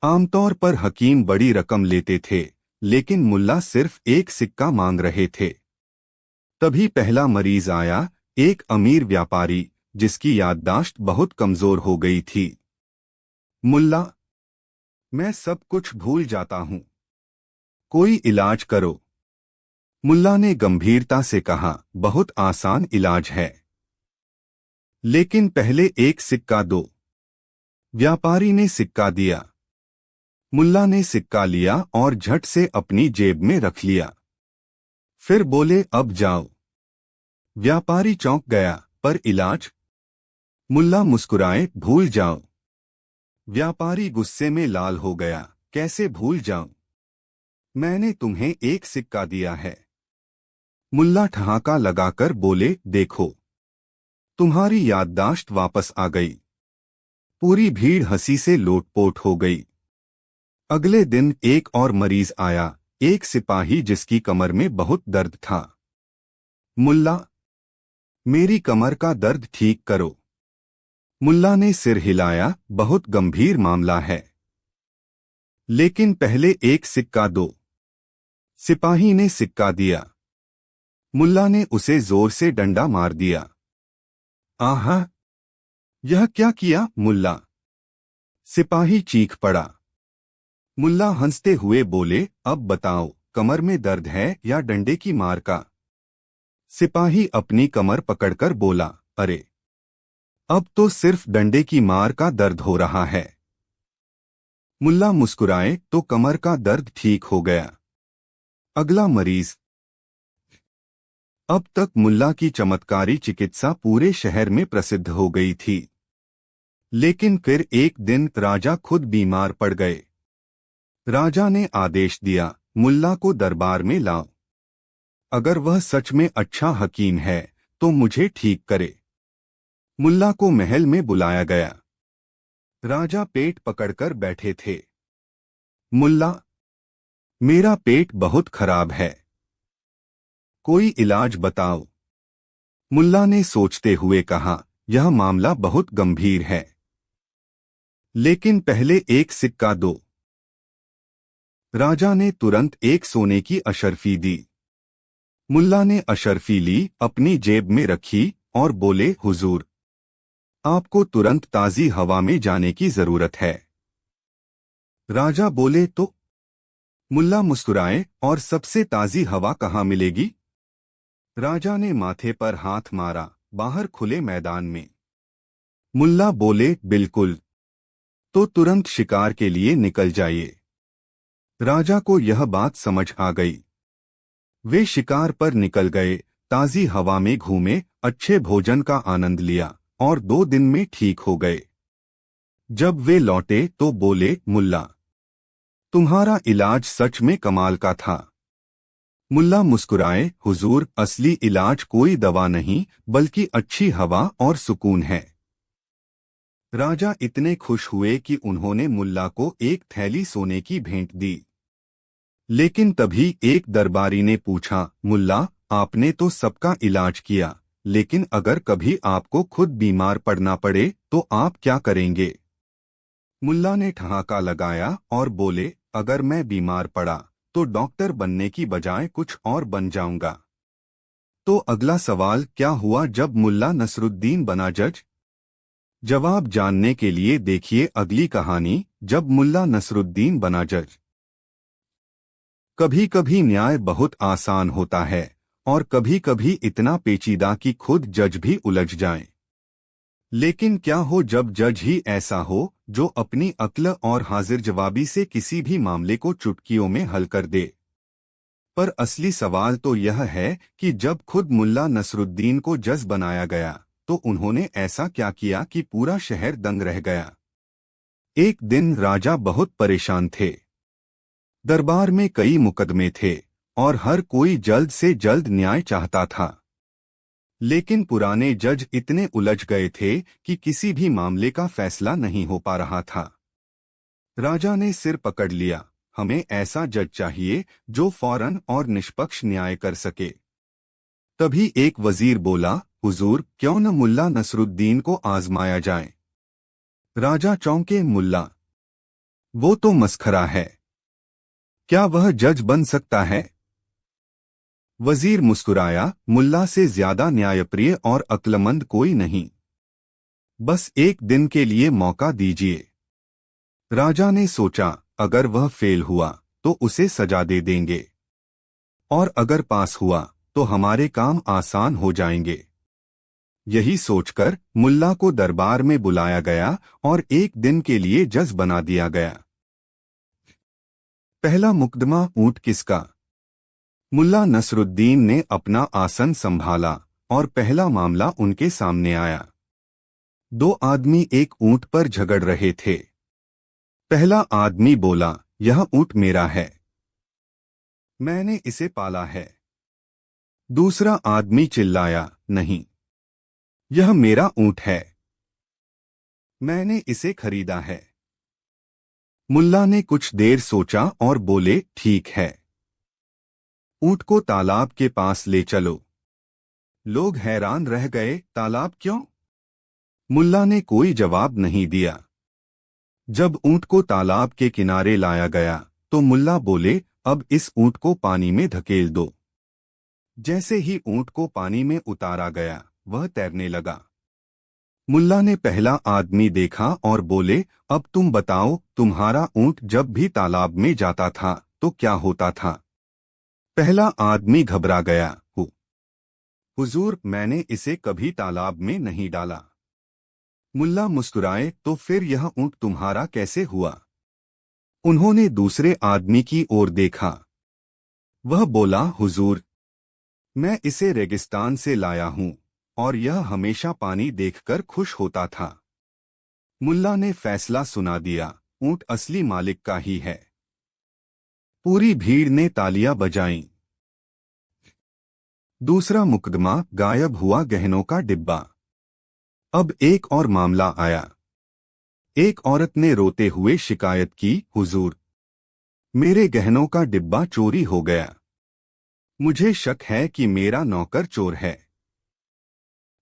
आमतौर पर हकीम बड़ी रकम लेते थे, लेकिन मुल्ला सिर्फ एक सिक्का मांग रहे थे। तभी पहला मरीज आया, एक अमीर व्यापारी जिसकी याददाश्त बहुत कमजोर हो गई थी। मुल्ला, मैं सब कुछ भूल जाता हूँ, कोई इलाज करो। मुल्ला ने गंभीरता से कहा, बहुत आसान इलाज है, लेकिन पहले एक सिक्का दो। व्यापारी ने सिक्का दिया। मुल्ला ने सिक्का लिया और झट से अपनी जेब में रख लिया। फिर बोले, अब जाओ। व्यापारी चौंक गया, पर इलाज? मुल्ला मुस्कुराए, भूल जाओ। व्यापारी गुस्से में लाल हो गया, कैसे भूल जाऊं? मैंने तुम्हें एक सिक्का दिया है। मुल्ला ठहाका लगाकर बोले, देखो, तुम्हारी याददाश्त वापस आ गई। पूरी भीड़ हंसी से लोटपोट हो गई। अगले दिन एक और मरीज आया, एक सिपाही जिसकी कमर में बहुत दर्द था। मुल्ला, मेरी कमर का दर्द ठीक करो। मुल्ला ने सिर हिलाया, बहुत गंभीर मामला है, लेकिन पहले एक सिक्का दो। सिपाही ने सिक्का दिया। मुल्ला ने उसे जोर से डंडा मार दिया। आहा, यह क्या किया मुल्ला? सिपाही चीख पड़ा। मुल्ला हंसते हुए बोले, अब बताओ, कमर में दर्द है या डंडे की मार का? सिपाही अपनी कमर पकड़कर बोला, अरे, अब तो सिर्फ डंडे की मार का दर्द हो रहा है। मुल्ला मुस्कुराए तो कमर का दर्द ठीक हो गया। अगला मरीज। अब तक मुल्ला की चमत्कारी चिकित्सा पूरे शहर में प्रसिद्ध हो गई थी। लेकिन फिर एक दिन राजा खुद बीमार पड़ गए। राजा ने आदेश दिया, मुल्ला को दरबार में लाओ। अगर वह सच में अच्छा हकीम है तो मुझे ठीक करे। मुल्ला को महल में बुलाया गया। राजा पेट पकड़कर बैठे थे। मुल्ला, मेरा पेट बहुत खराब है, कोई इलाज बताओ। मुल्ला ने सोचते हुए कहा, यह मामला बहुत गंभीर है, लेकिन पहले एक सिक्का दो। राजा ने तुरंत एक सोने की अशर्फी दी। मुल्ला ने अशरफी ली, अपनी जेब में रखी और बोले, हुजूर, आपको तुरंत ताजी हवा में जाने की जरूरत है। राजा बोले, तो? मुल्ला मुस्कुराए, और सबसे ताजी हवा कहाँ मिलेगी? राजा ने माथे पर हाथ मारा, बाहर खुले मैदान में। मुल्ला बोले, बिल्कुल। तो तुरंत शिकार के लिए निकल जाइए। राजा को यह बात समझ आ गई। वे शिकार पर निकल गए, ताजी हवा में घूमे, अच्छे भोजन का आनंद लिया और 2 दिन में ठीक हो गए। जब वे लौटे तो बोले, मुल्ला, तुम्हारा इलाज सच में कमाल का था। मुल्ला मुस्कुराए, हुजूर, असली इलाज कोई दवा नहीं बल्कि अच्छी हवा और सुकून है। राजा इतने खुश हुए कि उन्होंने मुल्ला को एक थैली सोने की भेंट दी। लेकिन तभी एक दरबारी ने पूछा, मुल्ला, आपने तो सबका इलाज किया, लेकिन अगर कभी आपको खुद बीमार पड़ना पड़े तो आप क्या करेंगे? मुल्ला ने ठहाका लगाया और बोले, अगर मैं बीमार पड़ा तो डॉक्टर बनने की बजाय कुछ और बन जाऊंगा। तो अगला सवाल क्या हुआ जब मुल्ला नसरुद्दीन बना जज? जवाब जानने के लिए देखिए अगली कहानी, जब मुल्ला नसरुद्दीन बना जज। कभी कभी न्याय बहुत आसान होता है और कभी कभी इतना पेचीदा कि खुद जज भी उलझ जाएं। लेकिन क्या हो जब जज ही ऐसा हो जो अपनी अक्ल और हाजिर जवाबी से किसी भी मामले को चुटकियों में हल कर दे। पर असली सवाल तो यह है कि जब खुद मुल्ला नसरुद्दीन को जज बनाया गया तो उन्होंने ऐसा क्या किया कि पूरा शहर दंग रह गया। एक दिन राजा बहुत परेशान थे। दरबार में कई मुकदमे थे और हर कोई जल्द से जल्द न्याय चाहता था। लेकिन पुराने जज इतने उलझ गए थे कि किसी भी मामले का फैसला नहीं हो पा रहा था। राजा ने सिर पकड़ लिया, हमें ऐसा जज चाहिए जो फौरन और निष्पक्ष न्याय कर सके। तभी एक वजीर बोला, हुजूर, क्यों न मुल्ला नसरुद्दीन को आजमाया जाए? राजा चौंके, मुल्ला? वो तो मस्खरा है। क्या वह जज बन सकता है? वजीर मुस्कुराया, मुल्ला से ज्यादा न्यायप्रिय और अक्लमंद कोई नहीं। बस एक दिन के लिए मौका दीजिए। राजा ने सोचा, अगर वह फेल हुआ तो उसे सजा दे देंगे, और अगर पास हुआ तो हमारे काम आसान हो जाएंगे। यही सोचकर मुल्ला को दरबार में बुलाया गया और एक दिन के लिए जज बना दिया गया। पहला मुकदमा, ऊंट किसका? मुल्ला नसरुद्दीन ने अपना आसन संभाला और पहला मामला उनके सामने आया। 2 आदमी एक ऊंट पर झगड़ रहे थे। पहला आदमी बोला, यह ऊंट मेरा है, मैंने इसे पाला है। दूसरा आदमी चिल्लाया, नहीं, यह मेरा ऊंट है, मैंने इसे खरीदा है। मुल्ला ने कुछ देर सोचा और बोले, ठीक है, ऊंट को तालाब के पास ले चलो। लोग हैरान रह गए, तालाब क्यों? मुल्ला ने कोई जवाब नहीं दिया। जब ऊंट को तालाब के किनारे लाया गया तो मुल्ला बोले, अब इस ऊंट को पानी में धकेल दो। जैसे ही ऊंट को पानी में उतारा गया वह तैरने लगा। मुल्ला ने पहला आदमी देखा और बोले, अब तुम बताओ, तुम्हारा ऊंट जब भी तालाब में जाता था तो क्या होता था? पहला आदमी घबरा गया, हुजूर, मैंने इसे कभी तालाब में नहीं डाला। मुल्ला मुस्कुराए, तो फिर यह ऊंट तुम्हारा कैसे हुआ? उन्होंने दूसरे आदमी की ओर देखा। वह बोला, हुजूर, मैं इसे रेगिस्तान से लाया हूं और यह हमेशा पानी देखकर खुश होता था। मुल्ला ने फैसला सुना दिया, ऊंट असली मालिक का ही है। पूरी भीड़ ने तालियां बजाईं। दूसरा मुकदमा, गायब हुआ गहनों का डिब्बा। अब एक और मामला आया। एक औरत ने रोते हुए शिकायत की, हुजूर, मेरे गहनों का डिब्बा चोरी हो गया। मुझे शक है कि मेरा नौकर चोर है।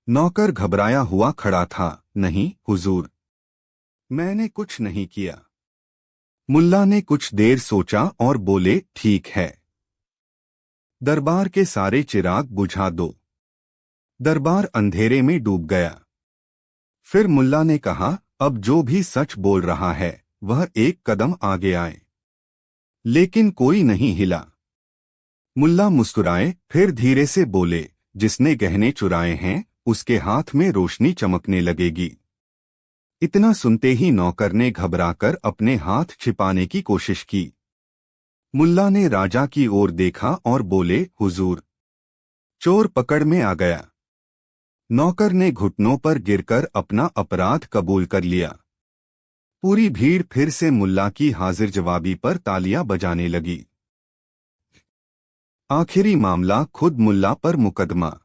नौकर घबराया हुआ खड़ा था, नहीं हुजूर, मैंने कुछ नहीं किया। मुल्ला ने कुछ देर सोचा और बोले, ठीक है, दरबार के सारे चिराग बुझा दो। दरबार अंधेरे में डूब गया। फिर मुल्ला ने कहा, अब जो भी सच बोल रहा है वह एक कदम आगे आए। लेकिन कोई नहीं हिला। मुल्ला मुस्कुराए, फिर धीरे से बोले, जिसने गहने चुराए हैं उसके हाथ में रोशनी चमकने लगेगी। इतना सुनते ही नौकर ने घबराकर अपने हाथ छिपाने की कोशिश की। मुल्ला ने राजा की ओर देखा और बोले, हुजूर, चोर पकड़ में आ गया। नौकर ने घुटनों पर गिरकर अपना अपराध कबूल कर लिया। पूरी भीड़ फिर से मुल्ला की हाजिर जवाबी पर तालियां बजाने लगी। आखिरी मामला खुद मुल्ला पर मुकदमा।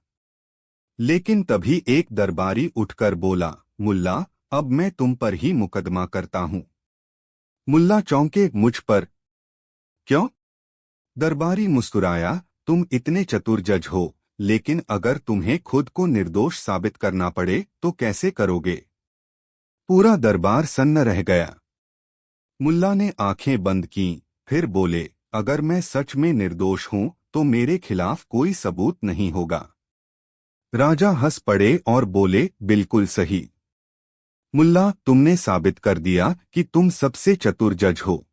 लेकिन तभी एक दरबारी उठकर बोला, मुल्ला, अब मैं तुम पर ही मुकदमा करता हूं। मुल्ला चौंके, मुझ पर? क्यों? दरबारी मुस्कुराया, तुम इतने चतुर जज हो, लेकिन अगर तुम्हें खुद को निर्दोष साबित करना पड़े तो कैसे करोगे? पूरा दरबार सन्न रह गया। मुल्ला ने आंखें बंद कीं, फिर बोले, अगर मैं सच में निर्दोष हूं तो मेरे खिलाफ कोई सबूत नहीं होगा। राजा हंस पड़े और बोले, बिल्कुल सही। मुल्ला, तुमने साबित कर दिया कि तुम सबसे चतुर जज हो।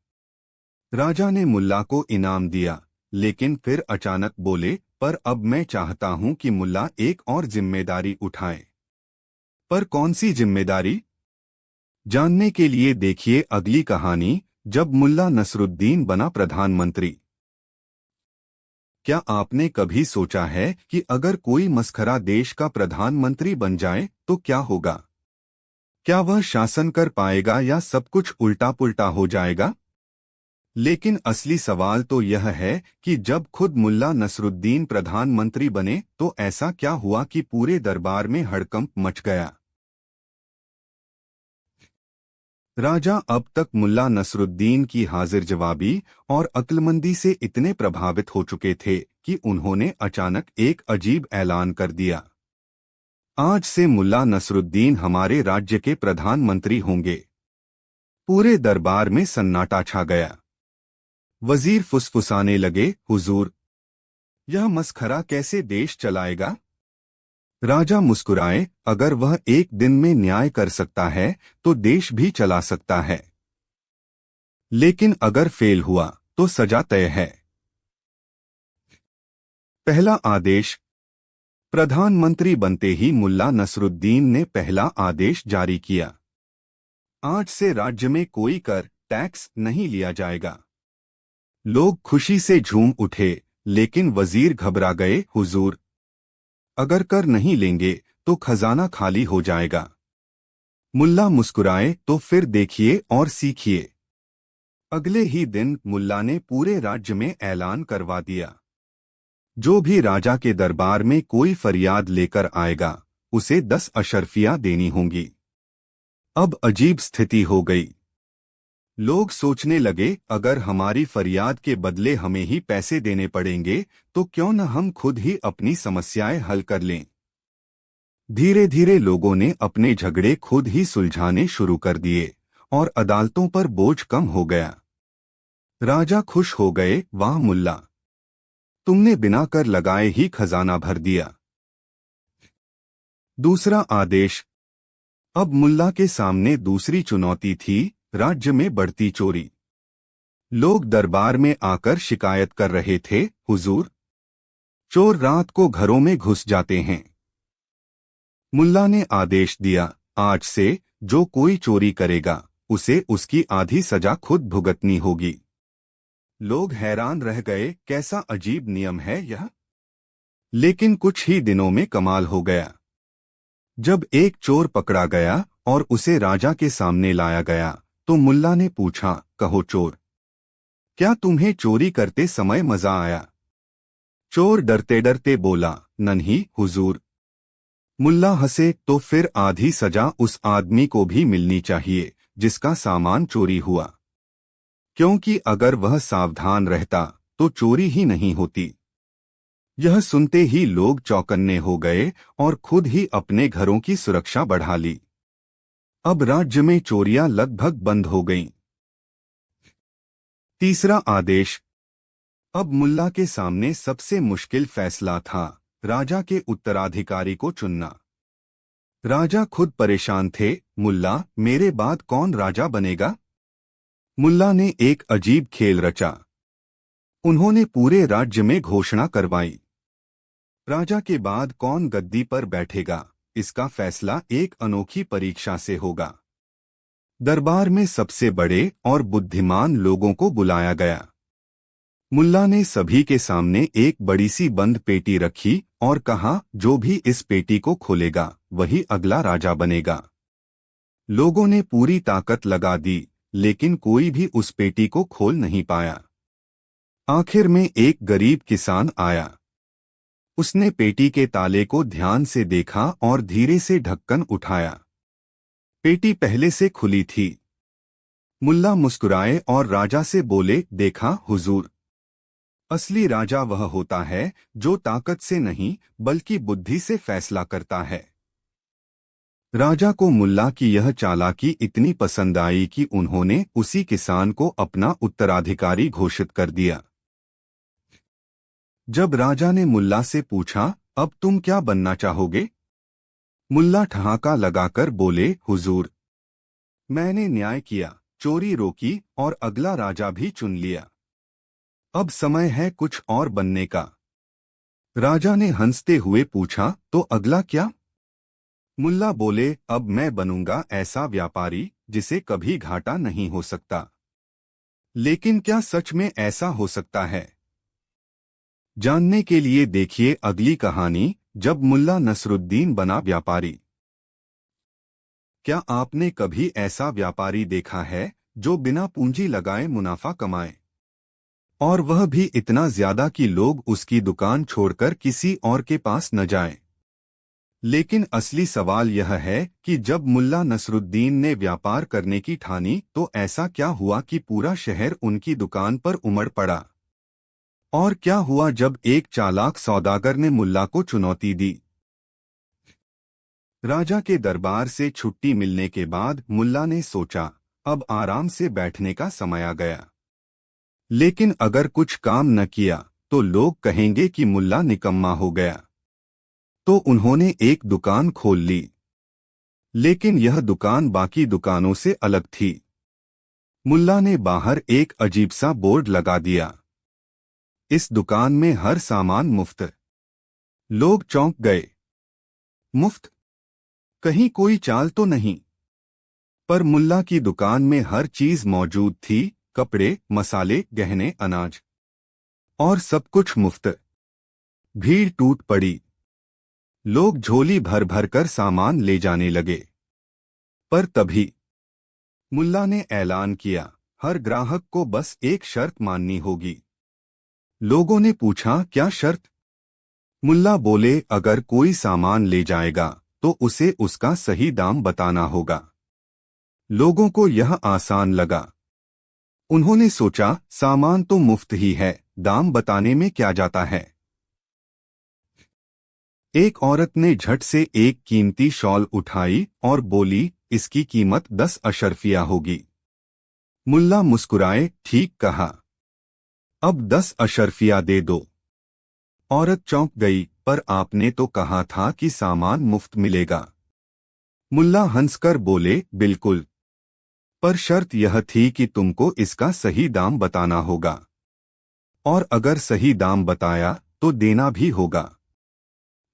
राजा ने मुल्ला को इनाम दिया, लेकिन फिर अचानक बोले, पर अब मैं चाहता हूं कि मुल्ला एक और जिम्मेदारी उठाए। पर कौन सी जिम्मेदारी? जानने के लिए देखिए अगली कहानी, जब मुल्ला नसरुद्दीन बना प्रधानमंत्री। क्या आपने कभी सोचा है कि अगर कोई मस्खरा देश का प्रधानमंत्री बन जाए तो क्या होगा? क्या वह शासन कर पाएगा या सब कुछ उल्टा पुल्टा हो जाएगा? लेकिन असली सवाल तो यह है कि जब खुद मुल्ला नसरुद्दीन प्रधानमंत्री बने तो ऐसा क्या हुआ कि पूरे दरबार में हड़कंप मच गया। राजा अब तक मुल्ला नसरुद्दीन की हाजिर जवाबी और अक्लमंदी से इतने प्रभावित हो चुके थे कि उन्होंने अचानक एक अजीब ऐलान कर दिया, आज से मुल्ला नसरुद्दीन हमारे राज्य के प्रधानमंत्री होंगे। पूरे दरबार में सन्नाटा छा गया। वजीर फुसफुसाने लगे, हुजूर, यह मस्खरा कैसे देश चलाएगा? राजा मुस्कुराए, अगर वह एक दिन में न्याय कर सकता है तो देश भी चला सकता है, लेकिन अगर फेल हुआ तो सजा तय है। पहला आदेश। प्रधानमंत्री बनते ही मुल्ला नसरुद्दीन ने पहला आदेश जारी किया, आज से राज्य में कोई कर टैक्स नहीं लिया जाएगा। लोग खुशी से झूम उठे, लेकिन वजीर घबरा गए, हुजूर, अगर कर नहीं लेंगे तो खजाना खाली हो जाएगा। मुल्ला मुस्कुराए, तो फिर देखिए और सीखिए। अगले ही दिन मुल्ला ने पूरे राज्य में ऐलान करवा दिया, जो भी राजा के दरबार में कोई फरियाद लेकर आएगा उसे 10 अशर्फियां देनी होंगी। अब अजीब स्थिति हो गई। लोग सोचने लगे, अगर हमारी फरियाद के बदले हमें ही पैसे देने पड़ेंगे तो क्यों न हम खुद ही अपनी समस्याएं हल कर लें। धीरे धीरे लोगों ने अपने झगड़े खुद ही सुलझाने शुरू कर दिए और अदालतों पर बोझ कम हो गया। राजा खुश हो गए, वाह मुल्ला, तुमने बिना कर लगाए ही खजाना भर दिया। दूसरा आदेश। अब मुल्ला के सामने दूसरी चुनौती थी, राज्य में बढ़ती चोरी। लोग दरबार में आकर शिकायत कर रहे थे, हुजूर, चोर रात को घरों में घुस जाते हैं। मुल्ला ने आदेश दिया, आज से जो कोई चोरी करेगा उसे उसकी आधी सजा खुद भुगतनी होगी। लोग हैरान रह गए, कैसा अजीब नियम है यह। लेकिन कुछ ही दिनों में कमाल हो गया। जब एक चोर पकड़ा गया और उसे राजा के सामने लाया गया तो मुल्ला ने पूछा, कहो चोर, क्या तुम्हें चोरी करते समय मजा आया? चोर डरते डरते बोला, नहीं हुजूर। मुल्ला हंसे, तो फिर आधी सजा उस आदमी को भी मिलनी चाहिए जिसका सामान चोरी हुआ, क्योंकि अगर वह सावधान रहता तो चोरी ही नहीं होती। यह सुनते ही लोग चौकन्ने हो गए और खुद ही अपने घरों की सुरक्षा बढ़ा ली। अब राज्य में चोरियां लगभग बंद हो गईं। तीसरा आदेश। अब मुल्ला के सामने सबसे मुश्किल फैसला था, राजा के उत्तराधिकारी को चुनना। राजा खुद परेशान थे। मुल्ला, मेरे बाद कौन राजा बनेगा? मुल्ला ने एक अजीब खेल रचा। उन्होंने पूरे राज्य में घोषणा करवाई, राजा के बाद कौन गद्दी पर बैठेगा, इसका फैसला एक अनोखी परीक्षा से होगा। दरबार में सबसे बड़े और बुद्धिमान लोगों को बुलाया गया। मुल्ला ने सभी के सामने एक बड़ी सी बंद पेटी रखी और कहा, जो भी इस पेटी को खोलेगा वही अगला राजा बनेगा। लोगों ने पूरी ताकत लगा दी, लेकिन कोई भी उस पेटी को खोल नहीं पाया। आखिर में एक गरीब किसान आया। उसने पेटी के ताले को ध्यान से देखा और धीरे से ढक्कन उठाया। पेटी पहले से खुली थी। मुल्ला मुस्कुराए और राजा से बोले, देखा हुजूर, असली राजा वह होता है जो ताकत से नहीं बल्कि बुद्धि से फैसला करता है। राजा को मुल्ला की यह चालाकी इतनी पसंद आई कि उन्होंने उसी किसान को अपना उत्तराधिकारी घोषित कर दिया। जब राजा ने मुल्ला से पूछा, अब तुम क्या बनना चाहोगे? मुल्ला ठहाका लगाकर बोले, हुजूर, मैंने न्याय किया, चोरी रोकी और अगला राजा भी चुन लिया। अब समय है कुछ और बनने का। राजा ने हंसते हुए पूछा, तो अगला क्या? मुल्ला बोले, अब मैं बनूंगा ऐसा व्यापारी जिसे कभी घाटा नहीं हो सकता। लेकिन क्या सच में ऐसा हो सकता है? जानने के लिए देखिए अगली कहानी, जब मुल्ला नसरुद्दीन बना व्यापारी। क्या आपने कभी ऐसा व्यापारी देखा है जो बिना पूंजी लगाए मुनाफा कमाए, और वह भी इतना ज्यादा कि लोग उसकी दुकान छोड़कर किसी और के पास न जाएं? लेकिन असली सवाल यह है कि जब मुल्ला नसरुद्दीन ने व्यापार करने की ठानी तो ऐसा क्या हुआ कि पूरा शहर उनकी दुकान पर उमड़ पड़ा? और क्या हुआ जब एक चालाक सौदागर ने मुल्ला को चुनौती दी? राजा के दरबार से छुट्टी मिलने के बाद मुल्ला ने सोचा, अब आराम से बैठने का समय आ गया। लेकिन अगर कुछ काम न किया तो लोग कहेंगे कि मुल्ला निकम्मा हो गया। तो उन्होंने एक दुकान खोल ली। लेकिन यह दुकान बाकी दुकानों से अलग थी। मुल्ला ने बाहर एक अजीब सा बोर्ड लगा दिया, इस दुकान में हर सामान मुफ्त। लोग चौंक गए। मुफ्त? कहीं कोई चाल तो नहीं? पर मुल्ला की दुकान में हर चीज मौजूद थी, कपड़े, मसाले, गहने, अनाज, और सब कुछ मुफ्त। भीड़ टूट पड़ी। लोग झोली भर भर कर सामान ले जाने लगे। पर तभी मुल्ला ने ऐलान किया, हर ग्राहक को बस एक शर्त माननी होगी। लोगों ने पूछा, क्या शर्त? मुल्ला बोले, अगर कोई सामान ले जाएगा तो उसे उसका सही दाम बताना होगा। लोगों को यह आसान लगा। उन्होंने सोचा, सामान तो मुफ्त ही है, दाम बताने में क्या जाता है। एक औरत ने झट से एक कीमती शॉल उठाई और बोली, इसकी कीमत 10 अशर्फिया होगी। मुल्ला मुस्कुराए, ठीक कहा, अब 10 अशर्फिया दे दो। औरत चौंक गई, पर आपने तो कहा था कि सामान मुफ्त मिलेगा। मुल्ला हंसकर बोले, बिल्कुल, पर शर्त यह थी कि तुमको इसका सही दाम बताना होगा, और अगर सही दाम बताया तो देना भी होगा।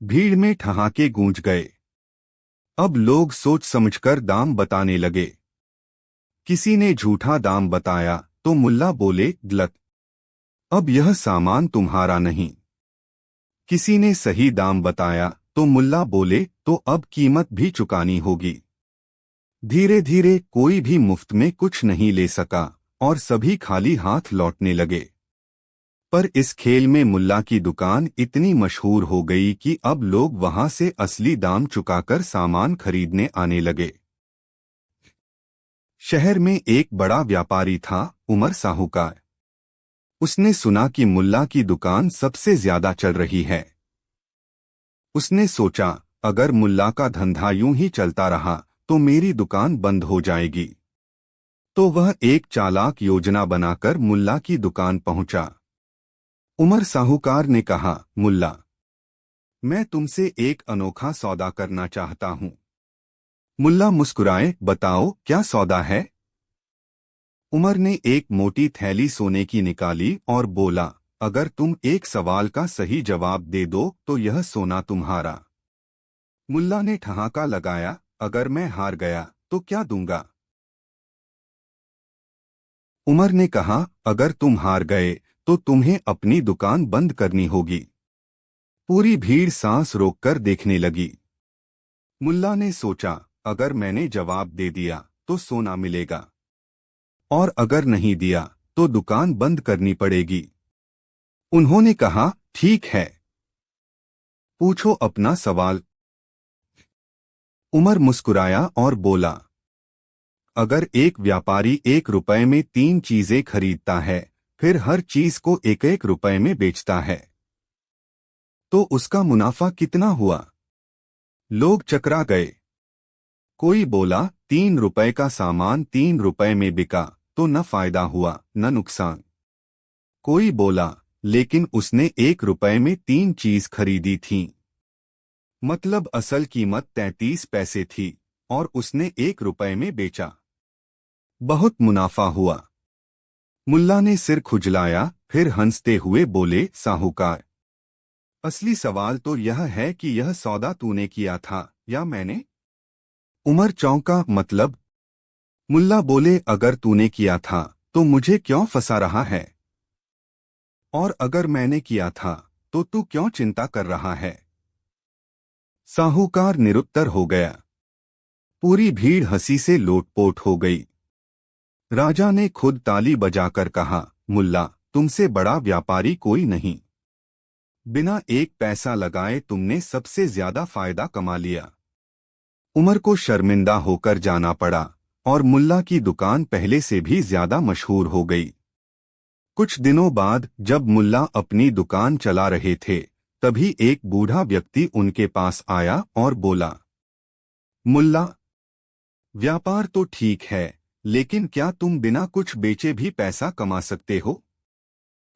भीड़ में ठहाके गूंज गए। अब लोग सोच समझकर दाम बताने लगे। किसी ने झूठा दाम बताया तो मुल्ला बोले, गलत, अब यह सामान तुम्हारा नहीं। किसी ने सही दाम बताया तो मुल्ला बोले, तो अब कीमत भी चुकानी होगी। धीरे धीरे कोई भी मुफ्त में कुछ नहीं ले सका और सभी खाली हाथ लौटने लगे। पर इस खेल में मुल्ला की दुकान इतनी मशहूर हो गई कि अब लोग वहां से असली दाम चुकाकर सामान खरीदने आने लगे। शहर में एक बड़ा व्यापारी था, उमर साहूकार। उसने सुना कि मुल्ला की दुकान सबसे ज्यादा चल रही है। उसने सोचा, अगर मुल्ला का धंधा यूं ही चलता रहा तो मेरी दुकान बंद हो जाएगी। तो वह एक चालाक योजना बनाकर मुल्ला की दुकान पहुंचा। उमर साहूकार ने कहा, मुल्ला, मैं तुमसे एक अनोखा सौदा करना चाहता हूं। मुल्ला मुस्कुराए, बताओ क्या सौदा है। उमर ने एक मोटी थैली सोने की निकाली और बोला, अगर तुम एक सवाल का सही जवाब दे दो तो यह सोना तुम्हारा। मुल्ला ने ठहाका लगाया, अगर मैं हार गया तो क्या दूंगा। उमर ने कहा, अगर तुम हार गए तो तुम्हें अपनी दुकान बंद करनी होगी। पूरी भीड़ सांस रोककर देखने लगी। मुल्ला ने सोचा, अगर मैंने जवाब दे दिया तो सोना मिलेगा, और अगर नहीं दिया तो दुकान बंद करनी पड़ेगी। उन्होंने कहा, ठीक है, पूछो अपना सवाल। उमर मुस्कुराया और बोला, अगर एक व्यापारी 1 रुपए में 3 चीजें खरीदता है, फिर हर चीज को 1-1 रुपए में बेचता है, तो उसका मुनाफा कितना हुआ। लोग चकरा गए। कोई बोला, 3 रुपए का सामान 3 रुपए में बिका तो न फायदा हुआ न नुकसान। कोई बोला, लेकिन उसने 1 रुपए में 3 चीज खरीदी थी, मतलब असल कीमत 33 पैसे थी और उसने 1 रुपए में बेचा, बहुत मुनाफा हुआ। मुल्ला ने सिर खुजलाया, फिर हंसते हुए बोले, साहूकार, असली सवाल तो यह है कि यह सौदा तूने किया था या मैंने। उमर चौंका, मतलब। मुल्ला बोले, अगर तूने किया था तो मुझे क्यों फंसा रहा है, और अगर मैंने किया था तो तू क्यों चिंता कर रहा है। साहूकार निरुत्तर हो गया। पूरी भीड़ हंसी से लोटपोट हो गई। राजा ने खुद ताली बजाकर कहा, मुल्ला, तुमसे बड़ा व्यापारी कोई नहीं। बिना एक पैसा लगाए तुमने सबसे ज्यादा फायदा कमा लिया। उमर को शर्मिंदा होकर जाना पड़ा और मुल्ला की दुकान पहले से भी ज्यादा मशहूर हो गई। कुछ दिनों बाद जब मुल्ला अपनी दुकान चला रहे थे, तभी एक बूढ़ा व्यक्ति उनके पास आया और बोला, मुल्ला, व्यापार तो ठीक है, लेकिन क्या तुम बिना कुछ बेचे भी पैसा कमा सकते हो।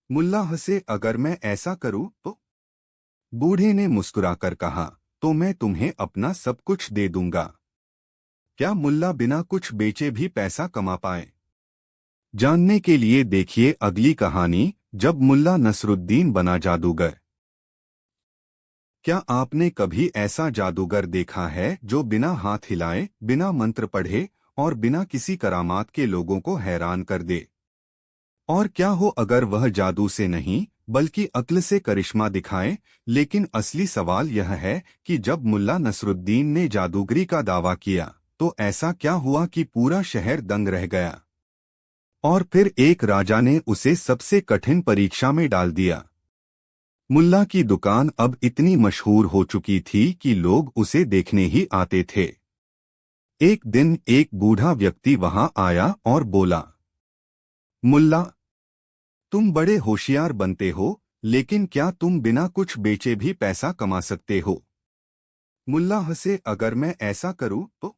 मुल्ला हंसे, अगर मैं ऐसा करूं तो। बूढ़े ने मुस्कुराकर कहा, तो मैं तुम्हें अपना सब कुछ दे दूंगा। क्या मुल्ला बिना कुछ बेचे भी पैसा कमा पाए। जानने के लिए देखिए अगली कहानी, जब मुल्ला नसरुद्दीन बना जादूगर। क्या आपने कभी ऐसा जादूगर देखा है जो बिना हाथ हिलाए, बिना मंत्र पढ़े और बिना किसी करामात के लोगों को हैरान कर दे। और क्या हो अगर वह जादू से नहीं बल्कि अक्ल से करिश्मा दिखाए। लेकिन असली सवाल यह है कि जब मुल्ला नसरुद्दीन ने जादूगरी का दावा किया तो ऐसा क्या हुआ कि पूरा शहर दंग रह गया। और फिर एक राजा ने उसे सबसे कठिन परीक्षा में डाल दिया। मुल्ला की दुकान अब इतनी मशहूर हो चुकी थी कि लोग उसे देखने ही आते थे। एक दिन एक बूढ़ा व्यक्ति वहां आया और बोला, मुल्ला, तुम बड़े होशियार बनते हो, लेकिन क्या तुम बिना कुछ बेचे भी पैसा कमा सकते हो। मुल्ला हंसे, अगर मैं ऐसा करूं तो।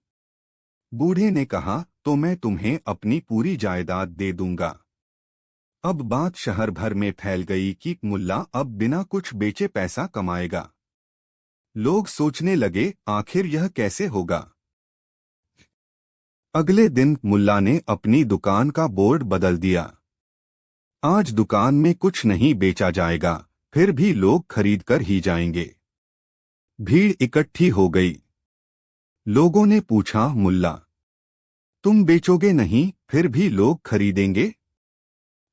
बूढ़े ने कहा, तो मैं तुम्हें अपनी पूरी जायदाद दे दूंगा। अब बात शहर भर में फैल गई कि मुल्ला अब बिना कुछ बेचे पैसा कमाएगा। लोग सोचने लगे, आखिर यह कैसे होगा। अगले दिन मुल्ला ने अपनी दुकान का बोर्ड बदल दिया। आज दुकान में कुछ नहीं बेचा जाएगा, फिर भी लोग खरीद कर ही जाएंगे। भीड़ इकट्ठी हो गई। लोगों ने पूछा, मुल्ला, तुम बेचोगे नहीं फिर भी लोग खरीदेंगे।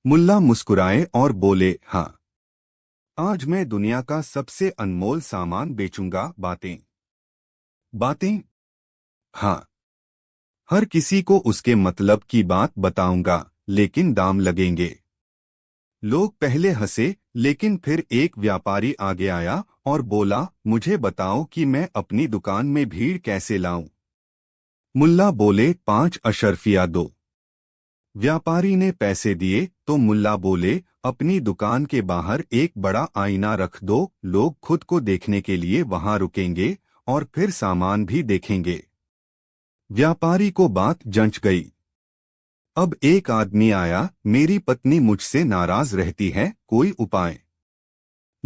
मुल्ला मुस्कुराए और बोले, हाँ, आज मैं दुनिया का सबसे अनमोल सामान बेचूंगा, बातें। बातें? हाँ, हर किसी को उसके मतलब की बात बताऊंगा, लेकिन दाम लगेंगे। लोग पहले हंसे, लेकिन फिर एक व्यापारी आगे आया और बोला, मुझे बताओ कि मैं अपनी दुकान में भीड़ कैसे लाऊं। मुल्ला बोले, 5 अशर्फिया दो। व्यापारी ने पैसे दिए तो मुल्ला बोले, अपनी दुकान के बाहर एक बड़ा आईना रख दो, लोग खुद को देखने के लिए वहां रुकेंगे और फिर सामान भी देखेंगे। व्यापारी को बात जंच गई। अब एक आदमी आया, मेरी पत्नी मुझसे नाराज रहती है, कोई उपाय।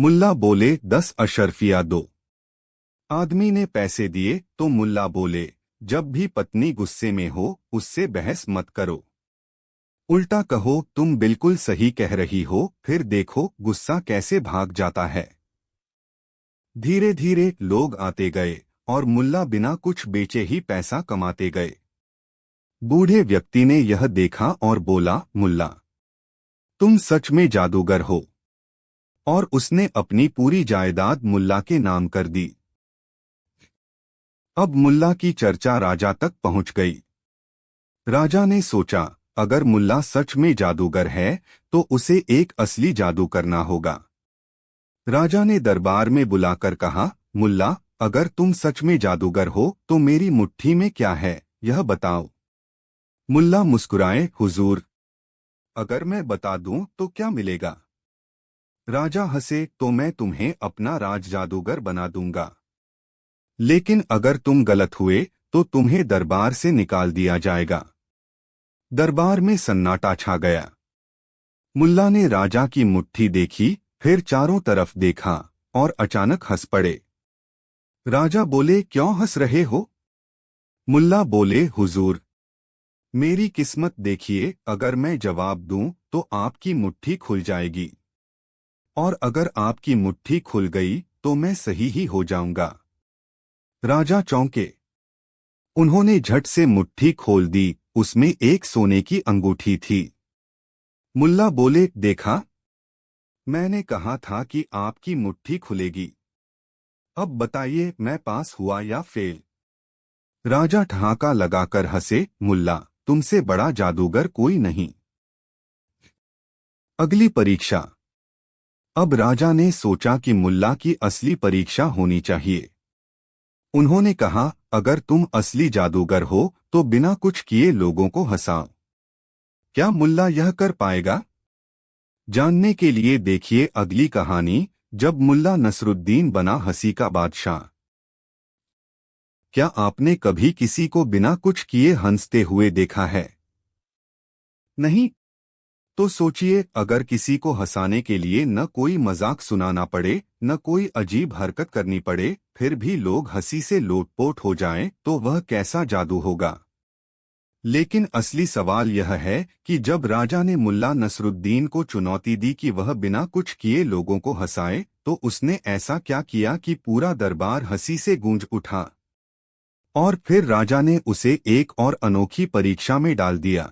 मुल्ला बोले 10 अशर्फिया दो। आदमी ने पैसे दिए तो मुल्ला बोले, जब भी पत्नी गुस्से में हो उससे बहस मत करो, उल्टा कहो तुम बिल्कुल सही कह रही हो, फिर देखो गुस्सा कैसे भाग जाता है। धीरे धीरे लोग आते गए और मुल्ला बिना कुछ बेचे ही पैसा कमाते गए। बूढ़े व्यक्ति ने यह देखा और बोला, मुल्ला तुम सच में जादूगर हो। और उसने अपनी पूरी जायदाद मुल्ला के नाम कर दी। अब मुल्ला की चर्चा राजा तक पहुंच गई। राजा ने सोचा, अगर मुल्ला सच में जादूगर है तो उसे एक असली जादू करना होगा। राजा ने दरबार में बुलाकर कहा, मुल्ला अगर तुम सच में जादूगर हो तो मेरी मुट्ठी में क्या है यह बताओ। मुल्ला मुस्कुराए, हुजूर अगर मैं बता दूं तो क्या मिलेगा। राजा हंसे, तो मैं तुम्हें अपना राज जादूगर बना दूंगा, लेकिन अगर तुम गलत हुए तो तुम्हें दरबार से निकाल दिया जाएगा। दरबार में सन्नाटा छा गया। मुल्ला ने राजा की मुट्ठी देखी, फिर चारों तरफ देखा और अचानक हंस पड़े। राजा बोले, क्यों हंस रहे हो। मुल्ला बोले, हुजूर मेरी किस्मत देखिए, अगर मैं जवाब दूं तो आपकी मुट्ठी खुल जाएगी, और अगर आपकी मुट्ठी खुल गई तो मैं सही ही हो जाऊंगा। राजा चौंके। उन्होंने झट से मुट्ठी खोल दी, उसमें एक सोने की अंगूठी थी। मुल्ला बोले, देखा मैंने कहा था कि आपकी मुट्ठी खुलेगी। अब बताइए मैं पास हुआ या फेल। राजा ठहाका लगाकर हंसे, मुल्ला तुमसे बड़ा जादूगर कोई नहीं। अगली परीक्षा। अब राजा ने सोचा कि मुल्ला की असली परीक्षा होनी चाहिए। उन्होंने कहा, अगर तुम असली जादूगर हो तो बिना कुछ किए लोगों को हंसाओ। क्या मुल्ला यह कर पाएगा? जानने के लिए देखिए अगली कहानी, जब मुल्ला नसरुद्दीन बना हंसी का बादशाह। क्या आपने कभी किसी को बिना कुछ किए हंसते हुए देखा है? नहीं? तो सोचिए, अगर किसी को हंसाने के लिए न कोई मजाक सुनाना पड़े, न कोई अजीब हरकत करनी पड़े, फिर भी लोग हंसी से लोटपोट हो जाएं, तो वह कैसा जादू होगा। लेकिन असली सवाल यह है कि जब राजा ने मुल्ला नसरुद्दीन को चुनौती दी कि वह बिना कुछ किए लोगों को हंसाए, तो उसने ऐसा क्या किया कि पूरा दरबार हंसी से गूंज उठा। और फिर राजा ने उसे एक और अनोखी परीक्षा में डाल दिया।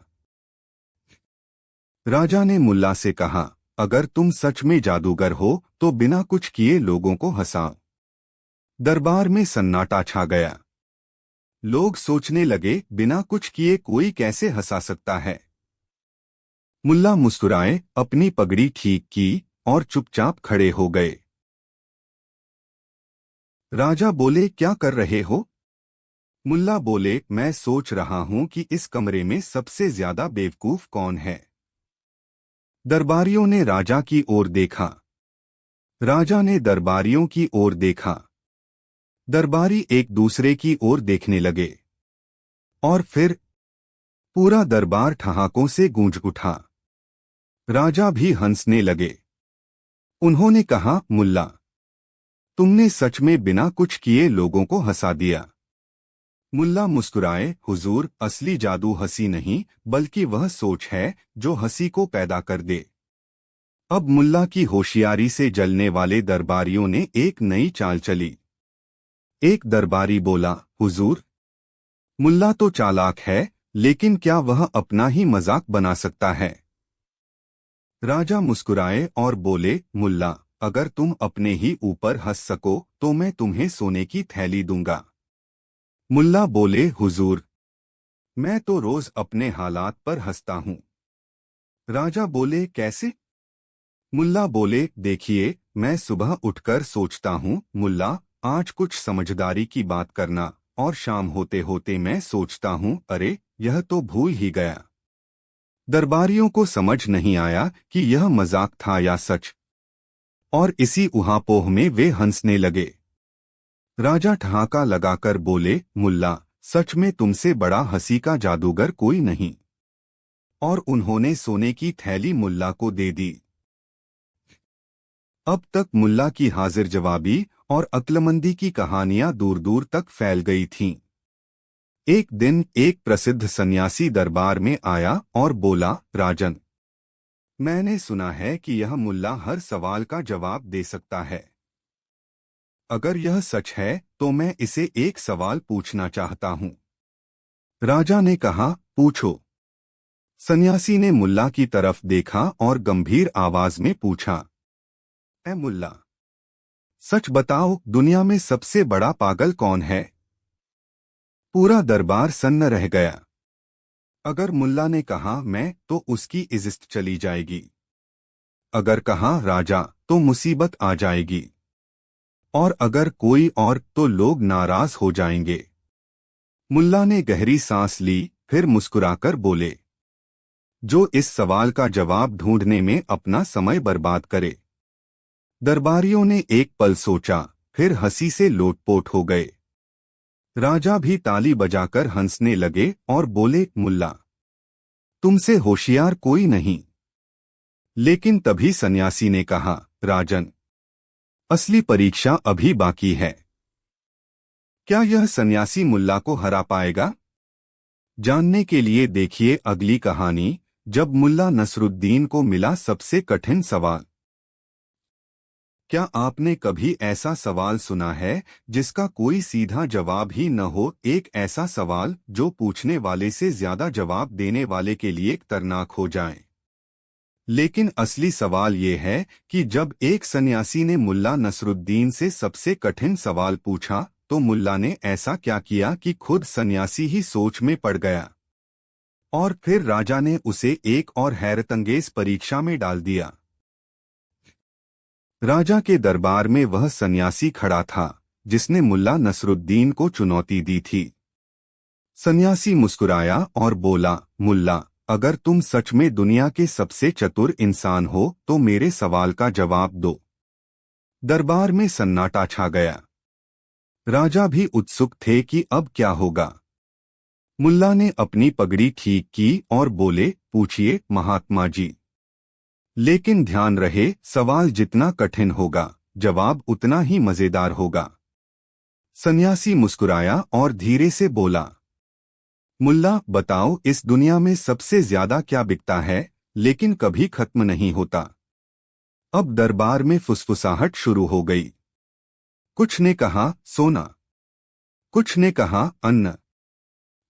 राजा ने मुल्ला से कहा, अगर तुम सच में जादूगर हो तो बिना कुछ किए लोगों को हंसाओ। दरबार में सन्नाटा छा गया। लोग सोचने लगे, बिना कुछ किए कोई कैसे हंसा सकता है। मुल्ला मुस्कुराए, अपनी पगड़ी ठीक की और चुपचाप खड़े हो गए। राजा बोले, क्या कर रहे हो? मुल्ला बोले, मैं सोच रहा हूं कि इस कमरे में सबसे ज्यादा बेवकूफ कौन है। दरबारियों ने राजा की ओर देखा। राजा ने दरबारियों की ओर देखा। दरबारी एक दूसरे की ओर देखने लगे। और फिर पूरा दरबार ठहाकों से गूंज उठा। राजा भी हंसने लगे। उन्होंने कहा, मुल्ला तुमने सच में बिना कुछ किए लोगों को हंसा दिया। मुल्ला मुस्कुराए, हुजूर असली जादू हंसी नहीं बल्कि वह सोच है जो हंसी को पैदा कर दे। अब मुल्ला की होशियारी से जलने वाले दरबारियों ने एक नई चाल चली। एक दरबारी बोला, हुजूर मुल्ला तो चालाक है, लेकिन क्या वह अपना ही मजाक बना सकता है? राजा मुस्कुराए और बोले, मुल्ला अगर तुम अपने ही ऊपर हंस सको तो मैं तुम्हें सोने की थैली दूंगा। मुल्ला बोले, हुजूर मैं तो रोज अपने हालात पर हंसता हूं। राजा बोले, कैसे? मुल्ला बोले, देखिए मैं सुबह उठकर सोचता हूं, मुल्ला आज कुछ समझदारी की बात करना, और शाम होते होते मैं सोचता हूं, अरे यह तो भूल ही गया। दरबारियों को समझ नहीं आया कि यह मजाक था या सच, और इसी उहापोह में वे हंसने लगे। राजा ठहाका लगाकर बोले, मुल्ला सच में तुमसे बड़ा हंसी का जादूगर कोई नहीं। और उन्होंने सोने की थैली मुल्ला को दे दी। अब तक मुल्ला की हाजिर जवाबी और अक्लमंदी की कहानियां दूर दूर तक फैल गई थीं। एक दिन एक प्रसिद्ध सन्यासी दरबार में आया और बोला, राजन, मैंने सुना है कि यह मुल्ला हर सवाल का जवाब दे सकता है। अगर यह सच है तो मैं इसे एक सवाल पूछना चाहता हूँ। राजा ने कहा, पूछो। सन्यासी ने मुल्ला की तरफ देखा और गंभीर आवाज में पूछा, ऐ मुल्ला, सच बताओ, दुनिया में सबसे बड़ा पागल कौन है? पूरा दरबार सन्न रह गया। अगर मुल्ला ने कहा मैं, तो उसकी इज्जत चली जाएगी। अगर कहा राजा, तो मुसीबत आ जाएगी। और अगर कोई और, तो लोग नाराज हो जाएंगे। मुल्ला ने गहरी सांस ली, फिर मुस्कुराकर बोले, जो इस सवाल का जवाब ढूंढने में अपना समय बर्बाद करे। दरबारियों ने एक पल सोचा, फिर हंसी से लोटपोट हो गए। राजा भी ताली बजाकर हंसने लगे और बोले, मुल्ला, तुमसे होशियार कोई नहीं। लेकिन तभी सन्यासी ने कहा, राजन, असली परीक्षा अभी बाकी है। क्या यह सन्यासी मुल्ला को हरा पाएगा? जानने के लिए देखिए अगली कहानी, जब मुल्ला नसरुद्दीन को मिला सबसे कठिन सवाल। क्या आपने कभी ऐसा सवाल सुना है जिसका कोई सीधा जवाब ही न हो? एक ऐसा सवाल जो पूछने वाले से ज्यादा जवाब देने वाले के लिए खतरनाक हो जाए। लेकिन असली सवाल ये है कि जब एक सन्यासी ने मुल्ला नसरुद्दीन से सबसे कठिन सवाल पूछा, तो मुल्ला ने ऐसा क्या किया कि खुद सन्यासी ही सोच में पड़ गया। और फिर राजा ने उसे एक और हैरतअंगेज परीक्षा में डाल दिया। राजा के दरबार में वह सन्यासी खड़ा था जिसने मुल्ला नसरुद्दीन को चुनौती दी थी। सन्यासी मुस्कुराया और बोला, मुल्ला, अगर तुम सच में दुनिया के सबसे चतुर इंसान हो तो मेरे सवाल का जवाब दो। दरबार में सन्नाटा छा गया। राजा भी उत्सुक थे कि अब क्या होगा। मुल्ला ने अपनी पगड़ी ठीक की और बोले, पूछिए महात्मा जी। लेकिन ध्यान रहे, सवाल जितना कठिन होगा, जवाब उतना ही मजेदार होगा। सन्यासी मुस्कुराया और धीरे से बोला, मुल्ला, बताओ, इस दुनिया में सबसे ज्यादा क्या बिकता है लेकिन कभी खत्म नहीं होता? अब दरबार में फुसफुसाहट शुरू हो गई। कुछ ने कहा सोना, कुछ ने कहा अन्न।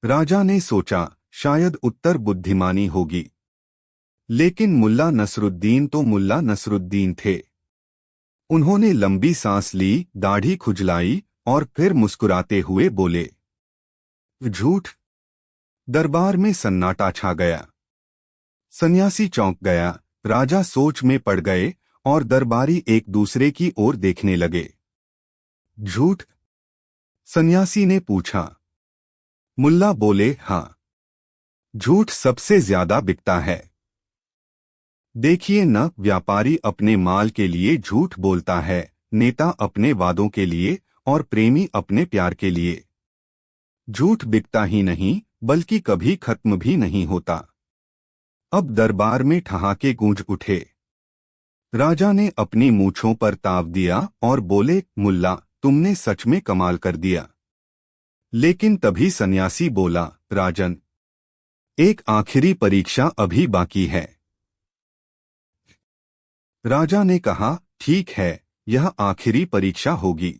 राजा ने सोचा, शायद उत्तर बुद्धिमानी होगी। लेकिन मुल्ला नसरुद्दीन तो मुल्ला नसरुद्दीन थे। उन्होंने लंबी सांस ली, दाढ़ी खुजलाई और फिर मुस्कुराते हुए बोले, झूठ। दरबार में सन्नाटा छा गया। सन्यासी चौंक गया, राजा सोच में पड़ गए और दरबारी एक दूसरे की ओर देखने लगे। झूठ? सन्यासी ने पूछा। मुल्ला बोले, हाँ, झूठ सबसे ज्यादा बिकता है। देखिए न, व्यापारी अपने माल के लिए झूठ बोलता है, नेता अपने वादों के लिए और प्रेमी अपने प्यार के लिए। झूठ बिकता ही नहीं बल्कि कभी खत्म भी नहीं होता। अब दरबार में ठहाके गूंज उठे। राजा ने अपनी मूंछों पर ताव दिया और बोले, मुल्ला, तुमने सच में कमाल कर दिया। लेकिन तभी सन्यासी बोला, राजन, एक आखिरी परीक्षा अभी बाकी है। राजा ने कहा, ठीक है, यह आखिरी परीक्षा होगी।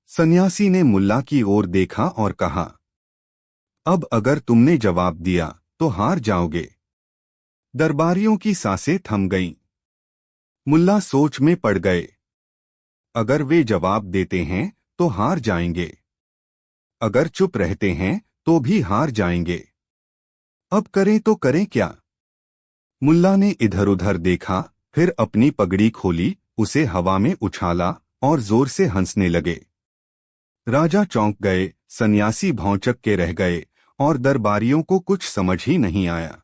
सन्यासी ने मुल्ला की ओर देखा और कहा, अब अगर तुमने जवाब दिया तो हार जाओगे। दरबारियों की सांसें थम गईं। मुल्ला सोच में पड़ गए। अगर वे जवाब देते हैं तो हार जाएंगे, अगर चुप रहते हैं तो भी हार जाएंगे। अब करें तो करें क्या? मुल्ला ने इधर उधर देखा, फिर अपनी पगड़ी खोली, उसे हवा में उछाला और जोर से हंसने लगे। राजा चौंक गए, सन्यासी भौंचक के रह गए और दरबारियों को कुछ समझ ही नहीं आया।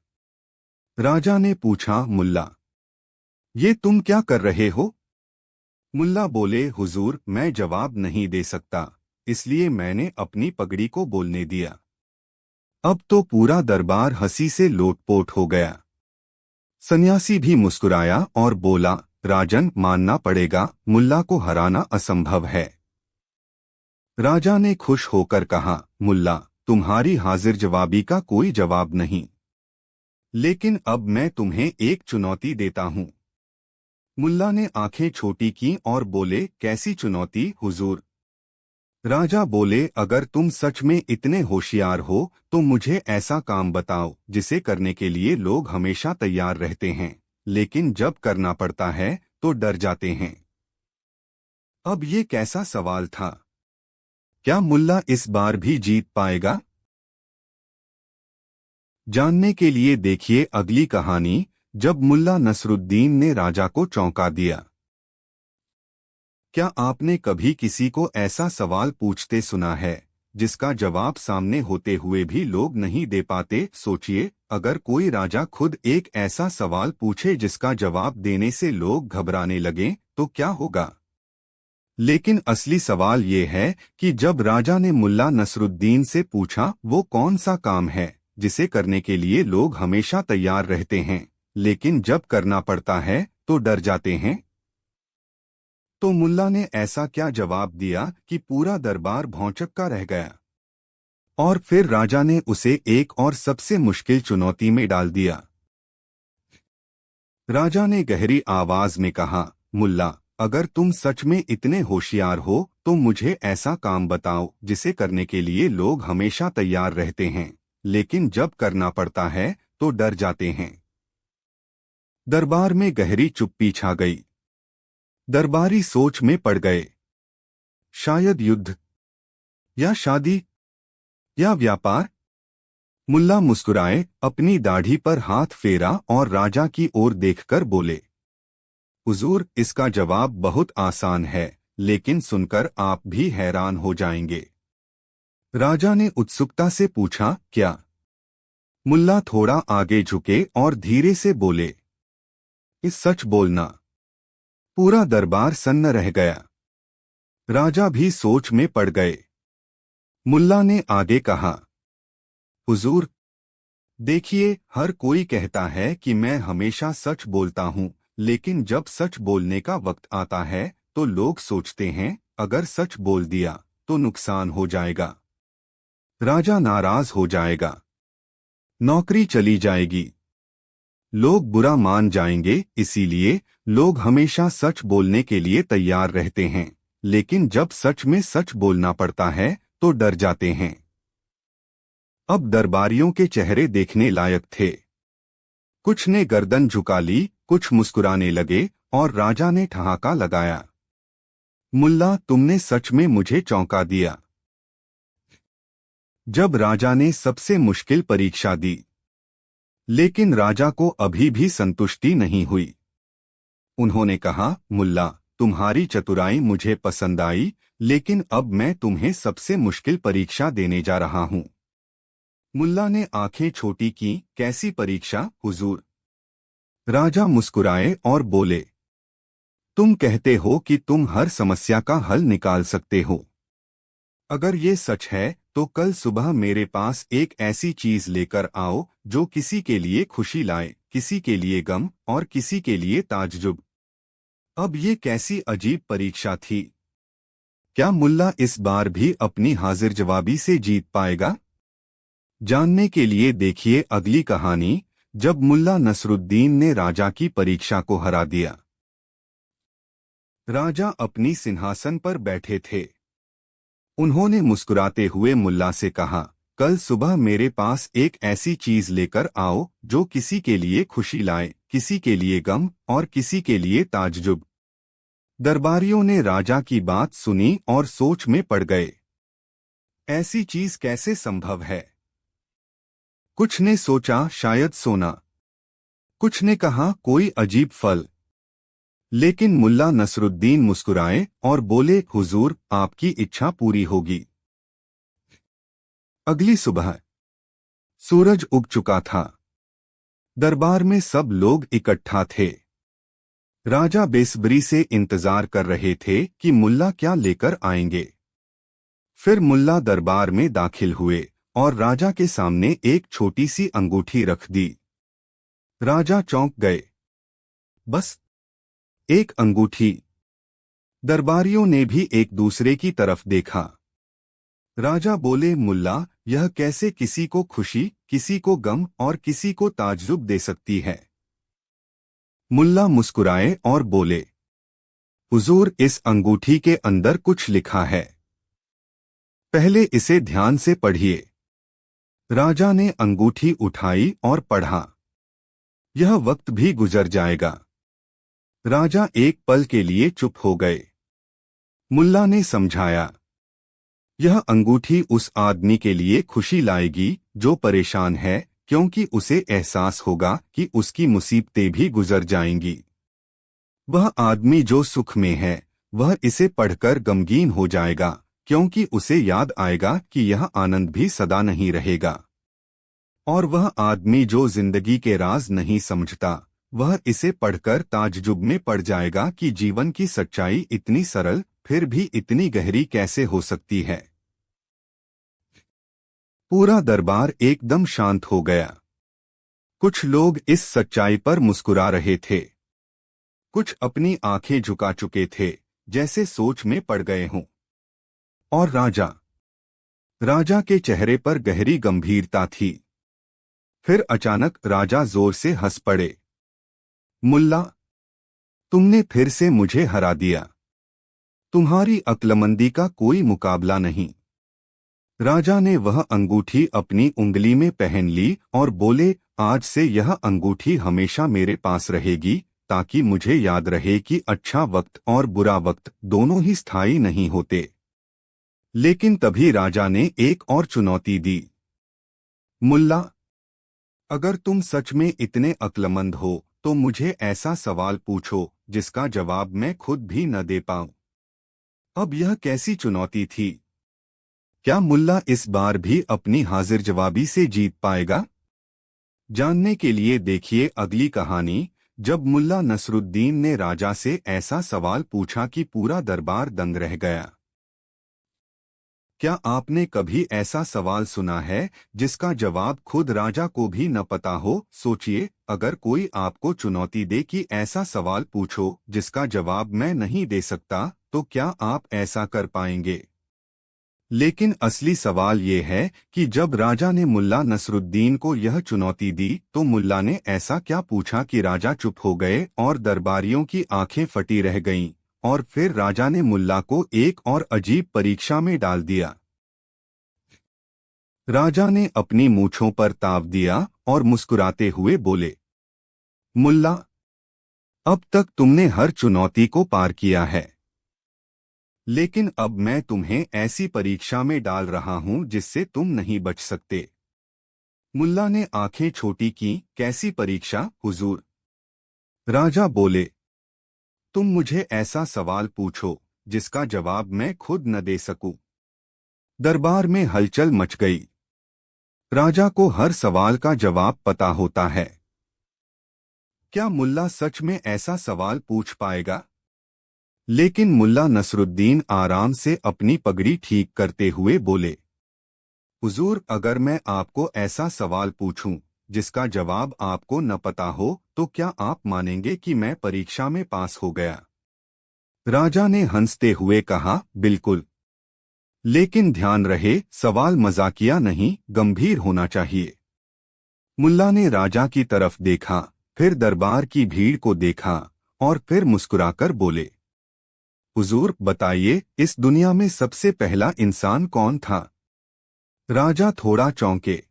राजा ने पूछा, मुल्ला, ये तुम क्या कर रहे हो? मुल्ला बोले, हुजूर, मैं जवाब नहीं दे सकता, इसलिए मैंने अपनी पगड़ी को बोलने दिया। अब तो पूरा दरबार हंसी से लोटपोट हो गया। सन्यासी भी मुस्कुराया और बोला, राजन, मानना पड़ेगा, मुल्ला को हराना असंभव है। राजा ने खुश होकर कहा, मुल्ला, तुम्हारी हाजिर जवाबी का कोई जवाब नहीं, लेकिन अब मैं तुम्हें एक चुनौती देता हूं। मुल्ला ने आंखें छोटी की और बोले, कैसी चुनौती हुजूर? राजा बोले, अगर तुम सच में इतने होशियार हो तो मुझे ऐसा काम बताओ जिसे करने के लिए लोग हमेशा तैयार रहते हैं, लेकिन जब करना पड़ता है तो डर जाते हैं। अब ये कैसा सवाल था? क्या मुल्ला इस बार भी जीत पाएगा? जानने के लिए देखिए अगली कहानी, जब मुल्ला नसरुद्दीन ने राजा को चौंका दिया। क्या आपने कभी किसी को ऐसा सवाल पूछते सुना है जिसका जवाब सामने होते हुए भी लोग नहीं दे पाते? सोचिए, अगर कोई राजा खुद एक ऐसा सवाल पूछे जिसका जवाब देने से लोग घबराने लगें तो क्या होगा? लेकिन असली सवाल ये है कि जब राजा ने मुल्ला नसरुद्दीन से पूछा, वो कौन सा काम है जिसे करने के लिए लोग हमेशा तैयार रहते हैं, लेकिन जब करना पड़ता है तो डर जाते हैं? तो मुल्ला ने ऐसा क्या जवाब दिया कि पूरा दरबार भौंचक्का रह गया। और फिर राजा ने उसे एक और सबसे मुश्किल चुनौती में डाल दिया। राजा ने गहरी आवाज में कहा, मुल्ला, अगर तुम सच में इतने होशियार हो तो मुझे ऐसा काम बताओ जिसे करने के लिए लोग हमेशा तैयार रहते हैं, लेकिन जब करना पड़ता है तो डर जाते हैं। दरबार में गहरी चुप्पी छा गई। दरबारी सोच में पड़ गए। शायद युद्ध, या शादी, या व्यापार? मुल्ला मुस्कुराए, अपनी दाढ़ी पर हाथ फेरा और राजा की ओर देखकर बोले, हुजूर, इसका जवाब बहुत आसान है, लेकिन सुनकर आप भी हैरान हो जाएंगे। राजा ने उत्सुकता से पूछा, क्या? मुल्ला थोड़ा आगे झुके और धीरे से बोले, इस सच बोलना। पूरा दरबार सन्न रह गया। राजा भी सोच में पड़ गए। मुल्ला ने आगे कहा, हुजूर, देखिए, हर कोई कहता है कि मैं हमेशा सच बोलता हूँ, लेकिन जब सच बोलने का वक्त आता है तो लोग सोचते हैं अगर सच बोल दिया तो नुकसान हो जाएगा, राजा नाराज हो जाएगा, नौकरी चली जाएगी, लोग बुरा मान जाएंगे। इसीलिए लोग हमेशा सच बोलने के लिए तैयार रहते हैं, लेकिन जब सच में सच बोलना पड़ता है तो डर जाते हैं। अब दरबारियों के चेहरे देखने लायक थे। कुछ ने गर्दन झुका ली, कुछ मुस्कुराने लगे और राजा ने ठहाका लगाया, मुल्ला, तुमने सच में मुझे चौंका दिया। जब राजा ने सबसे मुश्किल परीक्षा दी, लेकिन राजा को अभी भी संतुष्टि नहीं हुई। उन्होंने कहा, मुल्ला, तुम्हारी चतुराई मुझे पसंद आई, लेकिन अब मैं तुम्हें सबसे मुश्किल परीक्षा देने जा रहा हूं। मुल्ला ने आंखें छोटी की, कैसी परीक्षा हुजूर? राजा मुस्कुराए और बोले, तुम कहते हो कि तुम हर समस्या का हल निकाल सकते हो। अगर ये सच है तो कल सुबह मेरे पास एक ऐसी चीज लेकर आओ जो किसी के लिए खुशी लाए, किसी के लिए गम और किसी के लिए ताज्जुब। अब ये कैसी अजीब परीक्षा थी? क्या मुल्ला इस बार भी अपनी हाजिर जवाबी से जीत पाएगा? जानने के लिए देखिए अगली कहानी, जब मुल्ला नसरुद्दीन ने राजा की परीक्षा को हरा दिया। राजा अपनी सिंहासन पर बैठे थे। उन्होंने मुस्कुराते हुए मुल्ला से कहा, कल सुबह मेरे पास एक ऐसी चीज लेकर आओ जो किसी के लिए खुशी लाए, किसी के लिए गम और किसी के लिए ताज्जुब। दरबारियों ने राजा की बात सुनी और सोच में पड़ गए। ऐसी चीज कैसे संभव है? कुछ ने सोचा शायद सोना, कुछ ने कहा कोई अजीब फल, लेकिन मुल्ला नसरुद्दीन मुस्कुराए और बोले, हुजूर, आपकी इच्छा पूरी होगी। अगली सुबह सूरज उग चुका था। दरबार में सब लोग इकट्ठा थे। राजा बेसब्री से इंतजार कर रहे थे कि मुल्ला क्या लेकर आएंगे। फिर मुल्ला दरबार में दाखिल हुए और राजा के सामने एक छोटी सी अंगूठी रख दी। राजा चौंक गए। बस एक अंगूठी। दरबारियों ने भी एक दूसरे की तरफ देखा। राजा बोले, मुल्ला, यह कैसे किसी को खुशी, किसी को गम और किसी को ताज्जुब दे सकती है। मुल्ला मुस्कुराए और बोले, हुजूर, इस अंगूठी के अंदर कुछ लिखा है, पहले इसे ध्यान से पढ़िए। राजा ने अंगूठी उठाई और पढ़ा। यह वक्त भी गुजर जाएगा। राजा एक पल के लिए चुप हो गए। मुल्ला ने समझाया, यह अंगूठी उस आदमी के लिए खुशी लाएगी जो परेशान है, क्योंकि उसे एहसास होगा कि उसकी मुसीबतें भी गुजर जाएंगी। वह आदमी जो सुख में है, वह इसे पढ़कर गमगीन हो जाएगा, क्योंकि उसे याद आएगा कि यह आनंद भी सदा नहीं रहेगा। और वह आदमी जो जिंदगी के राज नहीं समझता, वह इसे पढ़कर ताज्जुब में पड़ जाएगा कि जीवन की सच्चाई इतनी सरल फिर भी इतनी गहरी कैसे हो सकती है। पूरा दरबार एकदम शांत हो गया। कुछ लोग इस सच्चाई पर मुस्कुरा रहे थे, कुछ अपनी आंखें झुका चुके थे, जैसे सोच में पड़ गए हों। और राजा के चेहरे पर गहरी गंभीरता थी। फिर अचानक राजा जोर से हंस पड़े। मुल्ला, तुमने फिर से मुझे हरा दिया। तुम्हारी अक्लमंदी का कोई मुकाबला नहीं। राजा ने वह अंगूठी अपनी उंगली में पहन ली और बोले, आज से यह अंगूठी हमेशा मेरे पास रहेगी, ताकि मुझे याद रहे कि अच्छा वक्त और बुरा वक्त दोनों ही स्थायी नहीं होते। लेकिन तभी राजा ने एक और चुनौती दी। मुल्ला, अगर तुम सच में इतने अक्लमंद हो तो मुझे ऐसा सवाल पूछो जिसका जवाब मैं खुद भी न दे पाऊं। अब यह कैसी चुनौती थी? क्या मुल्ला इस बार भी अपनी हाजिर जवाबी से जीत पाएगा? जानने के लिए देखिए अगली कहानी, जब मुल्ला नसरुद्दीन ने राजा से ऐसा सवाल पूछा कि पूरा दरबार दंग रह गया। क्या आपने कभी ऐसा सवाल सुना है जिसका जवाब खुद राजा को भी न पता हो? सोचिए, अगर कोई आपको चुनौती दे कि ऐसा सवाल पूछो जिसका जवाब मैं नहीं दे सकता, तो क्या आप ऐसा कर पाएंगे? लेकिन असली सवाल ये है कि जब राजा ने मुल्ला नसरुद्दीन को यह चुनौती दी तो मुल्ला ने ऐसा क्या पूछा कि राजा चुप हो गए और दरबारियों की आंखें फटी रह गईं। और फिर राजा ने मुल्ला को एक और अजीब परीक्षा में डाल दिया। राजा ने अपनी मूंछों पर ताव दिया और मुस्कुराते हुए बोले, मुल्ला, अब तक तुमने हर चुनौती को पार किया है, लेकिन अब मैं तुम्हें ऐसी परीक्षा में डाल रहा हूं जिससे तुम नहीं बच सकते। मुल्ला ने आंखें छोटी की। कैसी परीक्षा, हुजूर? राजा बोले, तुम मुझे ऐसा सवाल पूछो जिसका जवाब मैं खुद न दे सकूं। दरबार में हलचल मच गई। राजा को हर सवाल का जवाब पता होता है। क्या मुल्ला सच में ऐसा सवाल पूछ पाएगा? लेकिन मुल्ला नसरुद्दीन आराम से अपनी पगड़ी ठीक करते हुए बोले, हुजूर, अगर मैं आपको ऐसा सवाल पूछूं जिसका जवाब आपको न पता हो, तो क्या आप मानेंगे कि मैं परीक्षा में पास हो गया? राजा ने हंसते हुए कहा, बिल्कुल। लेकिन ध्यान रहे, सवाल मजाकिया नहीं, गंभीर होना चाहिए। मुल्ला ने राजा की तरफ देखा, फिर दरबार की भीड़ को देखा और फिर मुस्कुराकर बोले, हुजूर, बताइए, इस दुनिया में सबसे पहला इंसान कौन था? राजा थोड़ा चौंके।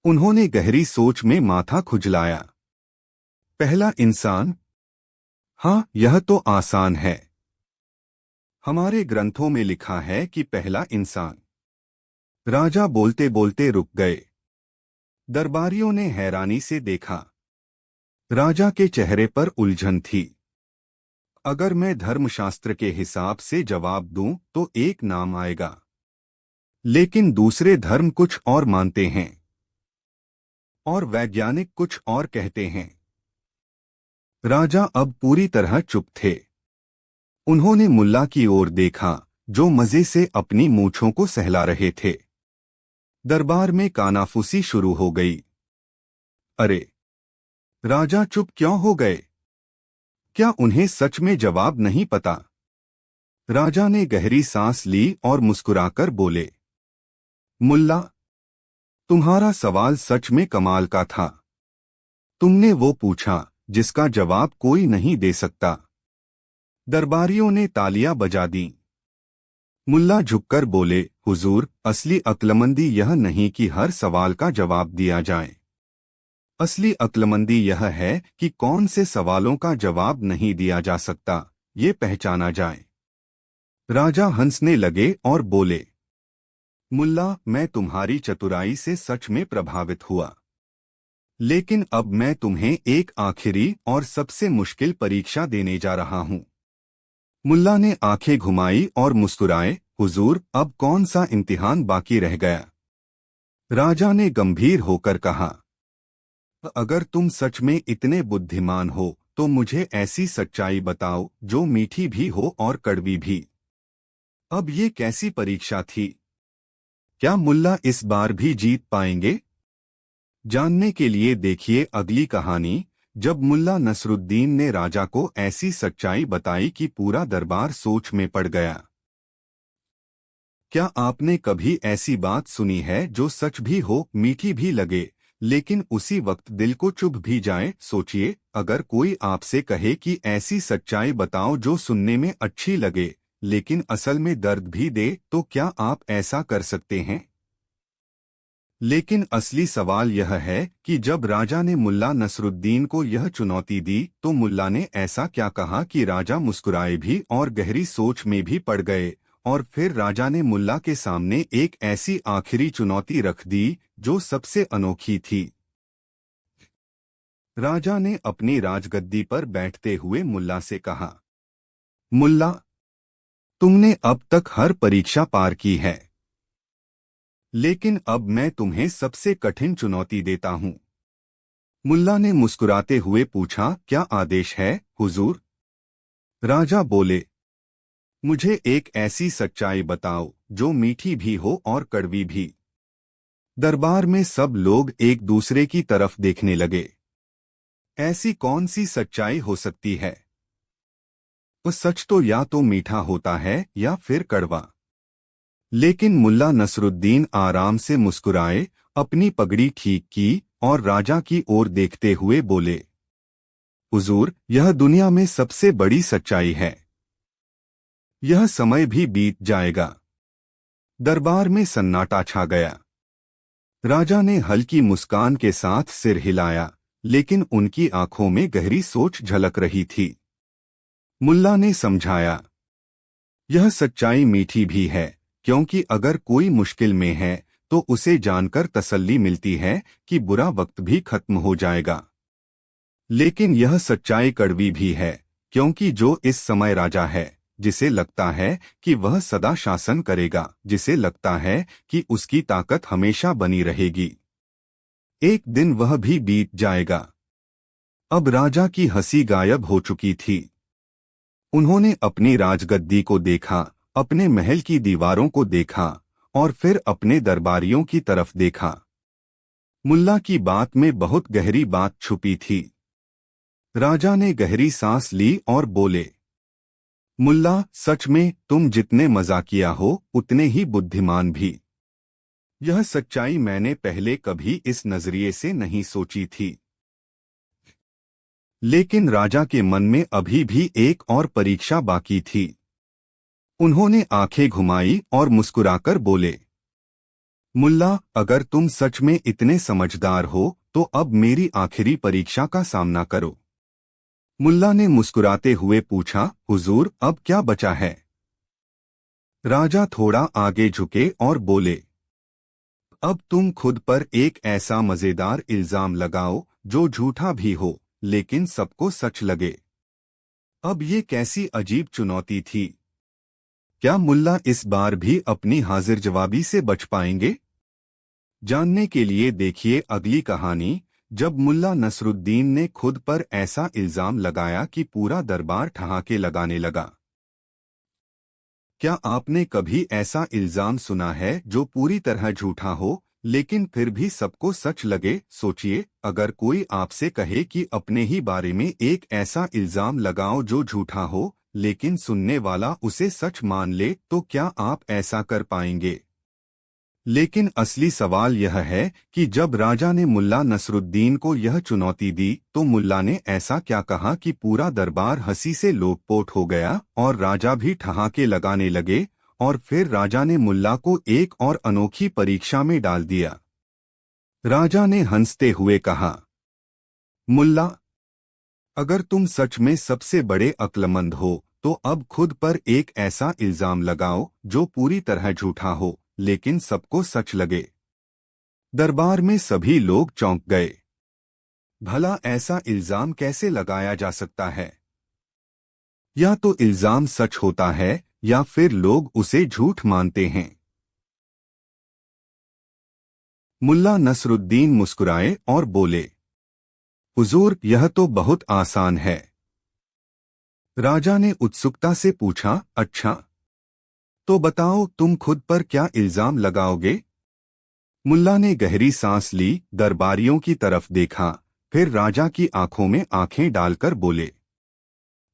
उन्होंने गहरी सोच में माथा खुजलाया। पहला इंसान? हाँ, यह तो आसान है। हमारे ग्रंथों में लिखा है कि पहला इंसान। राजा बोलते बोलते रुक गए। दरबारियों ने हैरानी से देखा। राजा के चेहरे पर उलझन थी। अगर मैं धर्मशास्त्र के हिसाब से जवाब दूं तो एक नाम आएगा, लेकिन दूसरे धर्म कुछ और मानते हैं और वैज्ञानिक कुछ और कहते हैं। राजा अब पूरी तरह चुप थे। उन्होंने मुल्ला की ओर देखा, जो मजे से अपनी मूंछों को सहला रहे थे। दरबार में कानाफूसी शुरू हो गई। अरे, राजा चुप क्यों हो गए? क्या उन्हें सच में जवाब नहीं पता? राजा ने गहरी सांस ली और मुस्कुराकर बोले, मुल्ला, तुम्हारा सवाल सच में कमाल का था। तुमने वो पूछा जिसका जवाब कोई नहीं दे सकता। दरबारियों ने तालियां बजा दी। मुल्ला झुककर बोले, हुजूर, असली अक्लमंदी यह नहीं कि हर सवाल का जवाब दिया जाए। असली अक्लमंदी यह है कि कौन से सवालों का जवाब नहीं दिया जा सकता, ये पहचाना जाए। राजा हंसने लगे और बोले, मुल्ला, मैं तुम्हारी चतुराई से सच में प्रभावित हुआ। लेकिन अब मैं तुम्हें एक आखिरी और सबसे मुश्किल परीक्षा देने जा रहा हूं। मुल्ला ने आंखें घुमाई और मुस्कुराए, हुजूर, अब कौन सा इम्तिहान बाकी रह गया? राजा ने गंभीर होकर कहा, अगर तुम सच में इतने बुद्धिमान हो तो मुझे ऐसी सच्चाई बताओ जो मीठी भी हो और कड़वी भी। अब ये कैसी परीक्षा थी? क्या मुल्ला इस बार भी जीत पाएंगे? जानने के लिए देखिए अगली कहानी, जब मुल्ला नसरुद्दीन ने राजा को ऐसी सच्चाई बताई कि पूरा दरबार सोच में पड़ गया। क्या आपने कभी ऐसी बात सुनी है जो सच भी हो, मीठी भी लगे, लेकिन उसी वक्त दिल को चुभ भी जाए? सोचिए, अगर कोई आपसे कहे कि ऐसी सच्चाई बताओ जो सुनने में अच्छी लगे लेकिन असल में दर्द भी दे, तो क्या आप ऐसा कर सकते हैं? लेकिन असली सवाल यह है कि जब राजा ने मुल्ला नसरुद्दीन को यह चुनौती दी तो मुल्ला ने ऐसा क्या कहा कि राजा मुस्कुराए भी और गहरी सोच में भी पड़ गए। और फिर राजा ने मुल्ला के सामने एक ऐसी आखिरी चुनौती रख दी जो सबसे अनोखी थी। राजा ने अपनी राजगद्दी पर बैठते हुए मुल्ला से कहा, मुल्ला, तुमने अब तक हर परीक्षा पार की है, लेकिन अब मैं तुम्हें सबसे कठिन चुनौती देता हूं। मुल्ला ने मुस्कुराते हुए पूछा, क्या आदेश है, हुजूर? राजा बोले, मुझे एक ऐसी सच्चाई बताओ जो मीठी भी हो और कड़वी भी। दरबार में सब लोग एक दूसरे की तरफ देखने लगे। ऐसी कौन सी सच्चाई हो सकती है? वो सच तो या तो मीठा होता है या फिर कड़वा। लेकिन मुल्ला नसरुद्दीन आराम से मुस्कुराए, अपनी पगड़ी ठीक की और राजा की ओर देखते हुए बोले, हुजूर, यह दुनिया में सबसे बड़ी सच्चाई है। यह समय भी बीत जाएगा। दरबार में सन्नाटा छा गया। राजा ने हल्की मुस्कान के साथ सिर हिलाया, लेकिन उनकी आंखों में गहरी सोच झलक रही थी। मुल्ला ने समझाया, यह सच्चाई मीठी भी है, क्योंकि अगर कोई मुश्किल में है तो उसे जानकर तसल्ली मिलती है कि बुरा वक्त भी खत्म हो जाएगा। लेकिन यह सच्चाई कड़वी भी है, क्योंकि जो इस समय राजा है, जिसे लगता है कि वह सदा शासन करेगा, जिसे लगता है कि उसकी ताकत हमेशा बनी रहेगी, एक दिन वह भी बीत जाएगा। अब राजा की हंसी गायब हो चुकी थी। उन्होंने अपनी राजगद्दी को देखा, अपने महल की दीवारों को देखा और फिर अपने दरबारियों की तरफ देखा। मुल्ला की बात में बहुत गहरी बात छुपी थी। राजा ने गहरी सांस ली और बोले, मुल्ला, सच में तुम जितने मजाकिया हो उतने ही बुद्धिमान भी। यह सच्चाई मैंने पहले कभी इस नजरिए से नहीं सोची थी। लेकिन राजा के मन में अभी भी एक और परीक्षा बाकी थी। उन्होंने आंखें घुमाई और मुस्कुराकर बोले, मुल्ला, अगर तुम सच में इतने समझदार हो तो अब मेरी आखिरी परीक्षा का सामना करो। मुल्ला ने मुस्कुराते हुए पूछा, हुजूर, अब क्या बचा है? राजा थोड़ा आगे झुके और बोले, अब तुम खुद पर एक ऐसा मजेदार इल्जाम लगाओ जो झूठा भी हो लेकिन सबको सच लगे। अब ये कैसी अजीब चुनौती थी? क्या मुल्ला इस बार भी अपनी हाजिर जवाबी से बच पाएंगे? जानने के लिए देखिए अगली कहानी, जब मुल्ला नसरुद्दीन ने खुद पर ऐसा इल्जाम लगाया कि पूरा दरबार ठहाके लगाने लगा। क्या आपने कभी ऐसा इल्जाम सुना है जो पूरी तरह झूठा हो लेकिन फिर भी सबको सच लगे। सोचिए, अगर कोई आपसे कहे कि अपने ही बारे में एक ऐसा इल्जाम लगाओ जो झूठा हो, लेकिन सुनने वाला उसे सच मान ले, तो क्या आप ऐसा कर पाएंगे? लेकिन असली सवाल यह है कि जब राजा ने मुल्ला नसरुद्दीन को यह चुनौती दी, तो मुल्ला ने ऐसा क्या कहा कि पूरा दरबार हंसी से लोटपोट हो गया और राजा भी ठहाके लगाने लगे। और फिर राजा ने मुल्ला को एक और अनोखी परीक्षा में डाल दिया। राजा ने हंसते हुए कहा, मुल्ला, अगर तुम सच में सबसे बड़े अक्लमंद हो, तो अब खुद पर एक ऐसा इल्जाम लगाओ जो पूरी तरह झूठा हो, लेकिन सबको सच लगे। दरबार में सभी लोग चौंक गए। भला ऐसा इल्जाम कैसे लगाया जा सकता है? या तो इल्जाम सच होता है या फिर लोग उसे झूठ मानते हैं। मुल्ला नसरुद्दीन मुस्कुराए और बोले, हुजूर, यह तो बहुत आसान है। राजा ने उत्सुकता से पूछा, अच्छा, तो बताओ तुम खुद पर क्या इल्जाम लगाओगे? मुल्ला ने गहरी सांस ली, दरबारियों की तरफ देखा, फिर राजा की आंखों में आंखें डालकर बोले,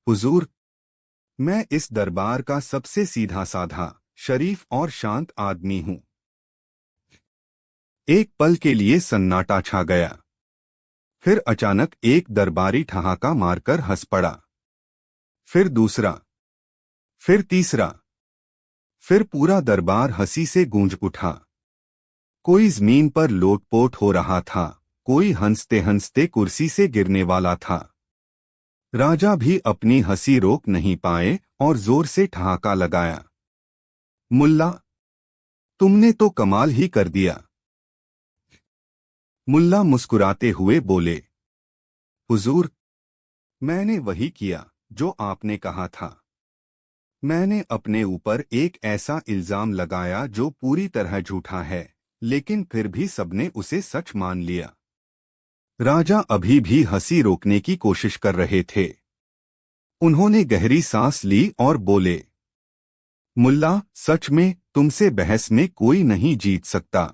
हुजूर, मैं इस दरबार का सबसे सीधा साधा, शरीफ और शांत आदमी हूं। एक पल के लिए सन्नाटा छा गया। फिर अचानक एक दरबारी ठहाका मारकर हंस पड़ा। फिर दूसरा, फिर तीसरा, फिर पूरा दरबार हंसी से गूंज उठा। कोई जमीन पर लोटपोट हो रहा था, कोई हंसते हंसते कुर्सी से गिरने वाला था। राजा भी अपनी हंसी रोक नहीं पाए और जोर से ठहाका लगाया। मुल्ला, तुमने तो कमाल ही कर दिया। मुल्ला मुस्कुराते हुए बोले, हुजूर, मैंने वही किया जो आपने कहा था। मैंने अपने ऊपर एक ऐसा इल्जाम लगाया जो पूरी तरह झूठा है, लेकिन फिर भी सबने उसे सच मान लिया। राजा अभी भी हंसी रोकने की कोशिश कर रहे थे। उन्होंने गहरी सांस ली और बोले, मुल्ला, सच में तुमसे बहस में कोई नहीं जीत सकता।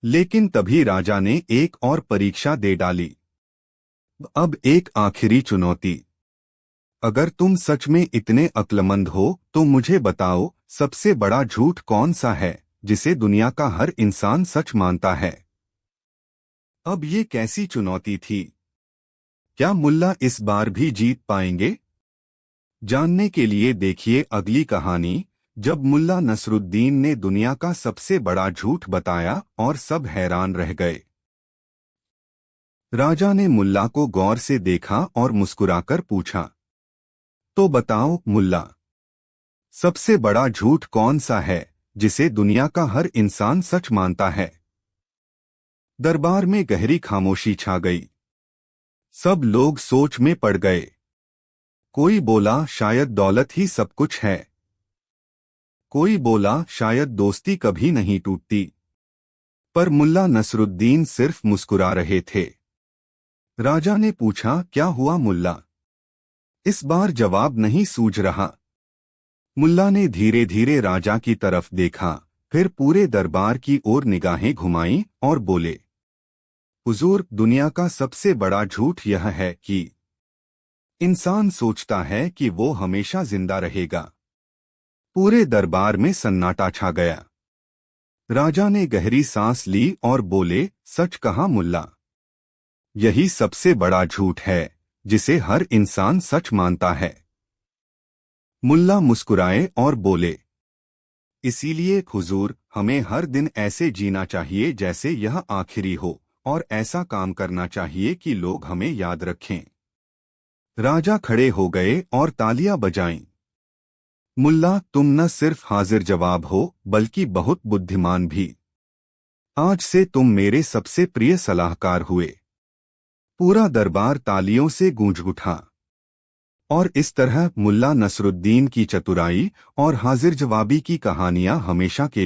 लेकिन तभी राजा ने एक और परीक्षा दे डाली। अब एक आखिरी चुनौती। अगर तुम सच में इतने अक्लमंद हो तो मुझे बताओ, सबसे बड़ा झूठ कौन सा है जिसे दुनिया का हर इंसान सच मानता है? अब ये कैसी चुनौती थी? क्या मुल्ला इस बार भी जीत पाएंगे? जानने के लिए देखिए अगली कहानी, जब मुल्ला नसरुद्दीन ने दुनिया का सबसे बड़ा झूठ बताया और सब हैरान रह गए। राजा ने मुल्ला को गौर से देखा और मुस्कुराकर पूछा, तो बताओ मुल्ला, सबसे बड़ा झूठ कौन सा है जिसे दुनिया का हर इंसान सच मानता है? दरबार में गहरी खामोशी छा गई। सब लोग सोच में पड़ गए। कोई बोला, शायद दौलत ही सब कुछ है। कोई बोला, शायद दोस्ती कभी नहीं टूटती। पर मुल्ला नसरुद्दीन सिर्फ मुस्कुरा रहे थे। राजा ने पूछा, क्या हुआ मुल्ला? इस बार जवाब नहीं सूझ रहा। मुल्ला ने धीरे धीरे राजा की तरफ देखा, फिर पूरे दरबार की ओर निगाहें घुमाईं और बोले, हुजूर, दुनिया का सबसे बड़ा झूठ यह है कि इंसान सोचता है कि वो हमेशा जिंदा रहेगा। पूरे दरबार में सन्नाटा छा गया। राजा ने गहरी सांस ली और बोले, सच कहा मुल्ला, यही सबसे बड़ा झूठ है जिसे हर इंसान सच मानता है। मुल्ला मुस्कुराए और बोले, इसीलिए हुजूर, हमें हर दिन ऐसे जीना चाहिए जैसे यह आखिरी हो, और ऐसा काम करना चाहिए कि लोग हमें याद रखें। राजा खड़े हो गए और तालियां बजाईं। मुल्ला, तुम न सिर्फ हाजिर जवाब हो, बल्कि बहुत बुद्धिमान भी। आज से तुम मेरे सबसे प्रिय सलाहकार हुए। पूरा दरबार तालियों से गूंज उठा। और इस तरह मुल्ला नसरुद्दीन की चतुराई और हाजिर जवाबी की कहानियां हमेशा के लिए